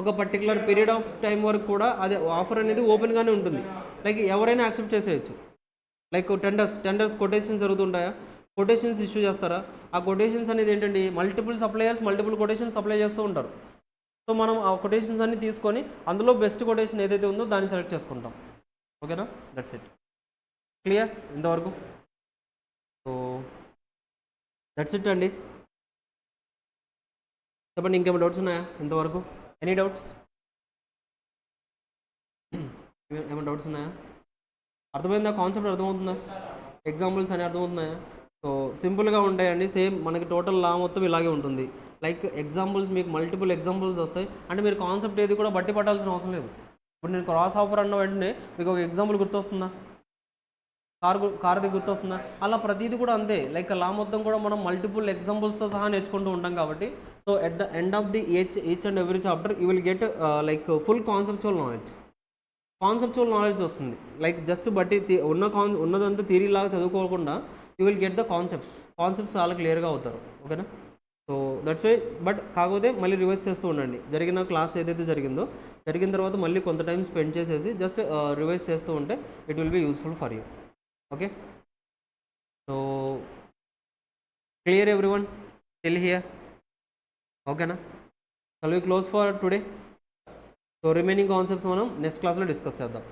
ఒక పర్టికులర్ పీరియడ్ ఆఫ్ టైం వరకు కూడా అదే ఆఫర్ అనేది ఓపెన్గానే ఉంటుంది. లైక్ ఎవరైనా యాక్సెప్ట్ చేసేయచ్చు. లైక్ టెండర్స్ కొటేషన్స్ జరుగుతుంటాయా, కొటేషన్స్ ఇష్యూ చేస్తారా, ఆ కొటేషన్స్ అనేది ఏంటండి multiple suppliers multiple quotations supply చేస్తూ ఉంటారు. సో మనం ఆ కొటేషన్స్ అన్ని తీసుకొని అందులో బెస్ట్ కొటేషన్ ఏదైతే ఉందో దాన్ని సెలెక్ట్ చేసుకుంటాం. ఓకేనా, దట్స్ ఇట్. క్లియర్ ఇంతవరకు? సో దట్స్ ఇట్ అండి. చెప్పండి, ఇంకేమైనా డౌట్స్ ఉన్నాయా ఇంతవరకు? Any doubts? ఏమైనా డౌట్స్ ఉన్నాయా? అర్థమైందా? కాన్సెప్ట్ అర్థమవుతుందా? ఎగ్జాంపుల్స్ అని అర్థమవుతున్నాయా? సో సింపుల్గా ఉంటాయండి. సేమ్ మనకి టోటల్ లా మొత్తం ఇలాగే ఉంటుంది. లైక్ ఎగ్జాంపుల్స్ మీకు మల్టిపుల్ ఎగ్జాంపుల్స్ వస్తాయి. అంటే మీరు కాన్సెప్ట్ ఏది కూడా బట్టి పట్టాల్సిన అవసరం లేదు. ఇప్పుడు నేను క్రాస్ ఆఫర్ అన్న వెంటనే మీకు ఒక ఎగ్జాంపుల్ గుర్తొస్తుందా, కార్ది గుర్తొస్తుందా? అలా ప్రతిదీ కూడా అంతే. లైక్ లా మొత్తం కూడా మనం మల్టిపుల్ ఎగ్జాంపుల్స్తో సహా నేర్చుకుంటూ ఉంటాం కాబట్టి, so at the end of the each and every chapter you will get like full conceptual knowledge వస్తుంది. లైక్ జస్ట్ బట్టి ఉన్నదంతా థియరీ లాగా చదువుకోకుండా you will get the concepts చాలా క్లియర్గా అవుతారు. ఓకేనా? So that's why. బట్ కాకపోతే మళ్ళీ రివైజ్ చేస్తూ ఉండండి. జరిగిన క్లాస్ ఏదైతే జరిగిన తర్వాత మళ్ళీ కొంత టైం స్పెండ్ చేసేసి జస్ట్ రివైజ్ చేస్తూ ఉంటే it will be useful for you. Okay, so clear everyone till here? ఓకేనా? Shall we close for today? So remaining concepts మనం నెక్స్ట్ క్లాస్లో డిస్కస్ చేద్దాం.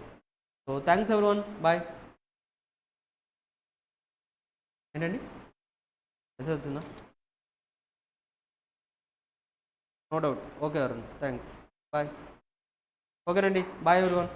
So thanks everyone, bye. ఏంటండి మెసేజ్ వచ్చిందా? No doubt. Okay Arun, thanks, bye. ఓకేనండి, బాయ్ ఎవ్రీవన్.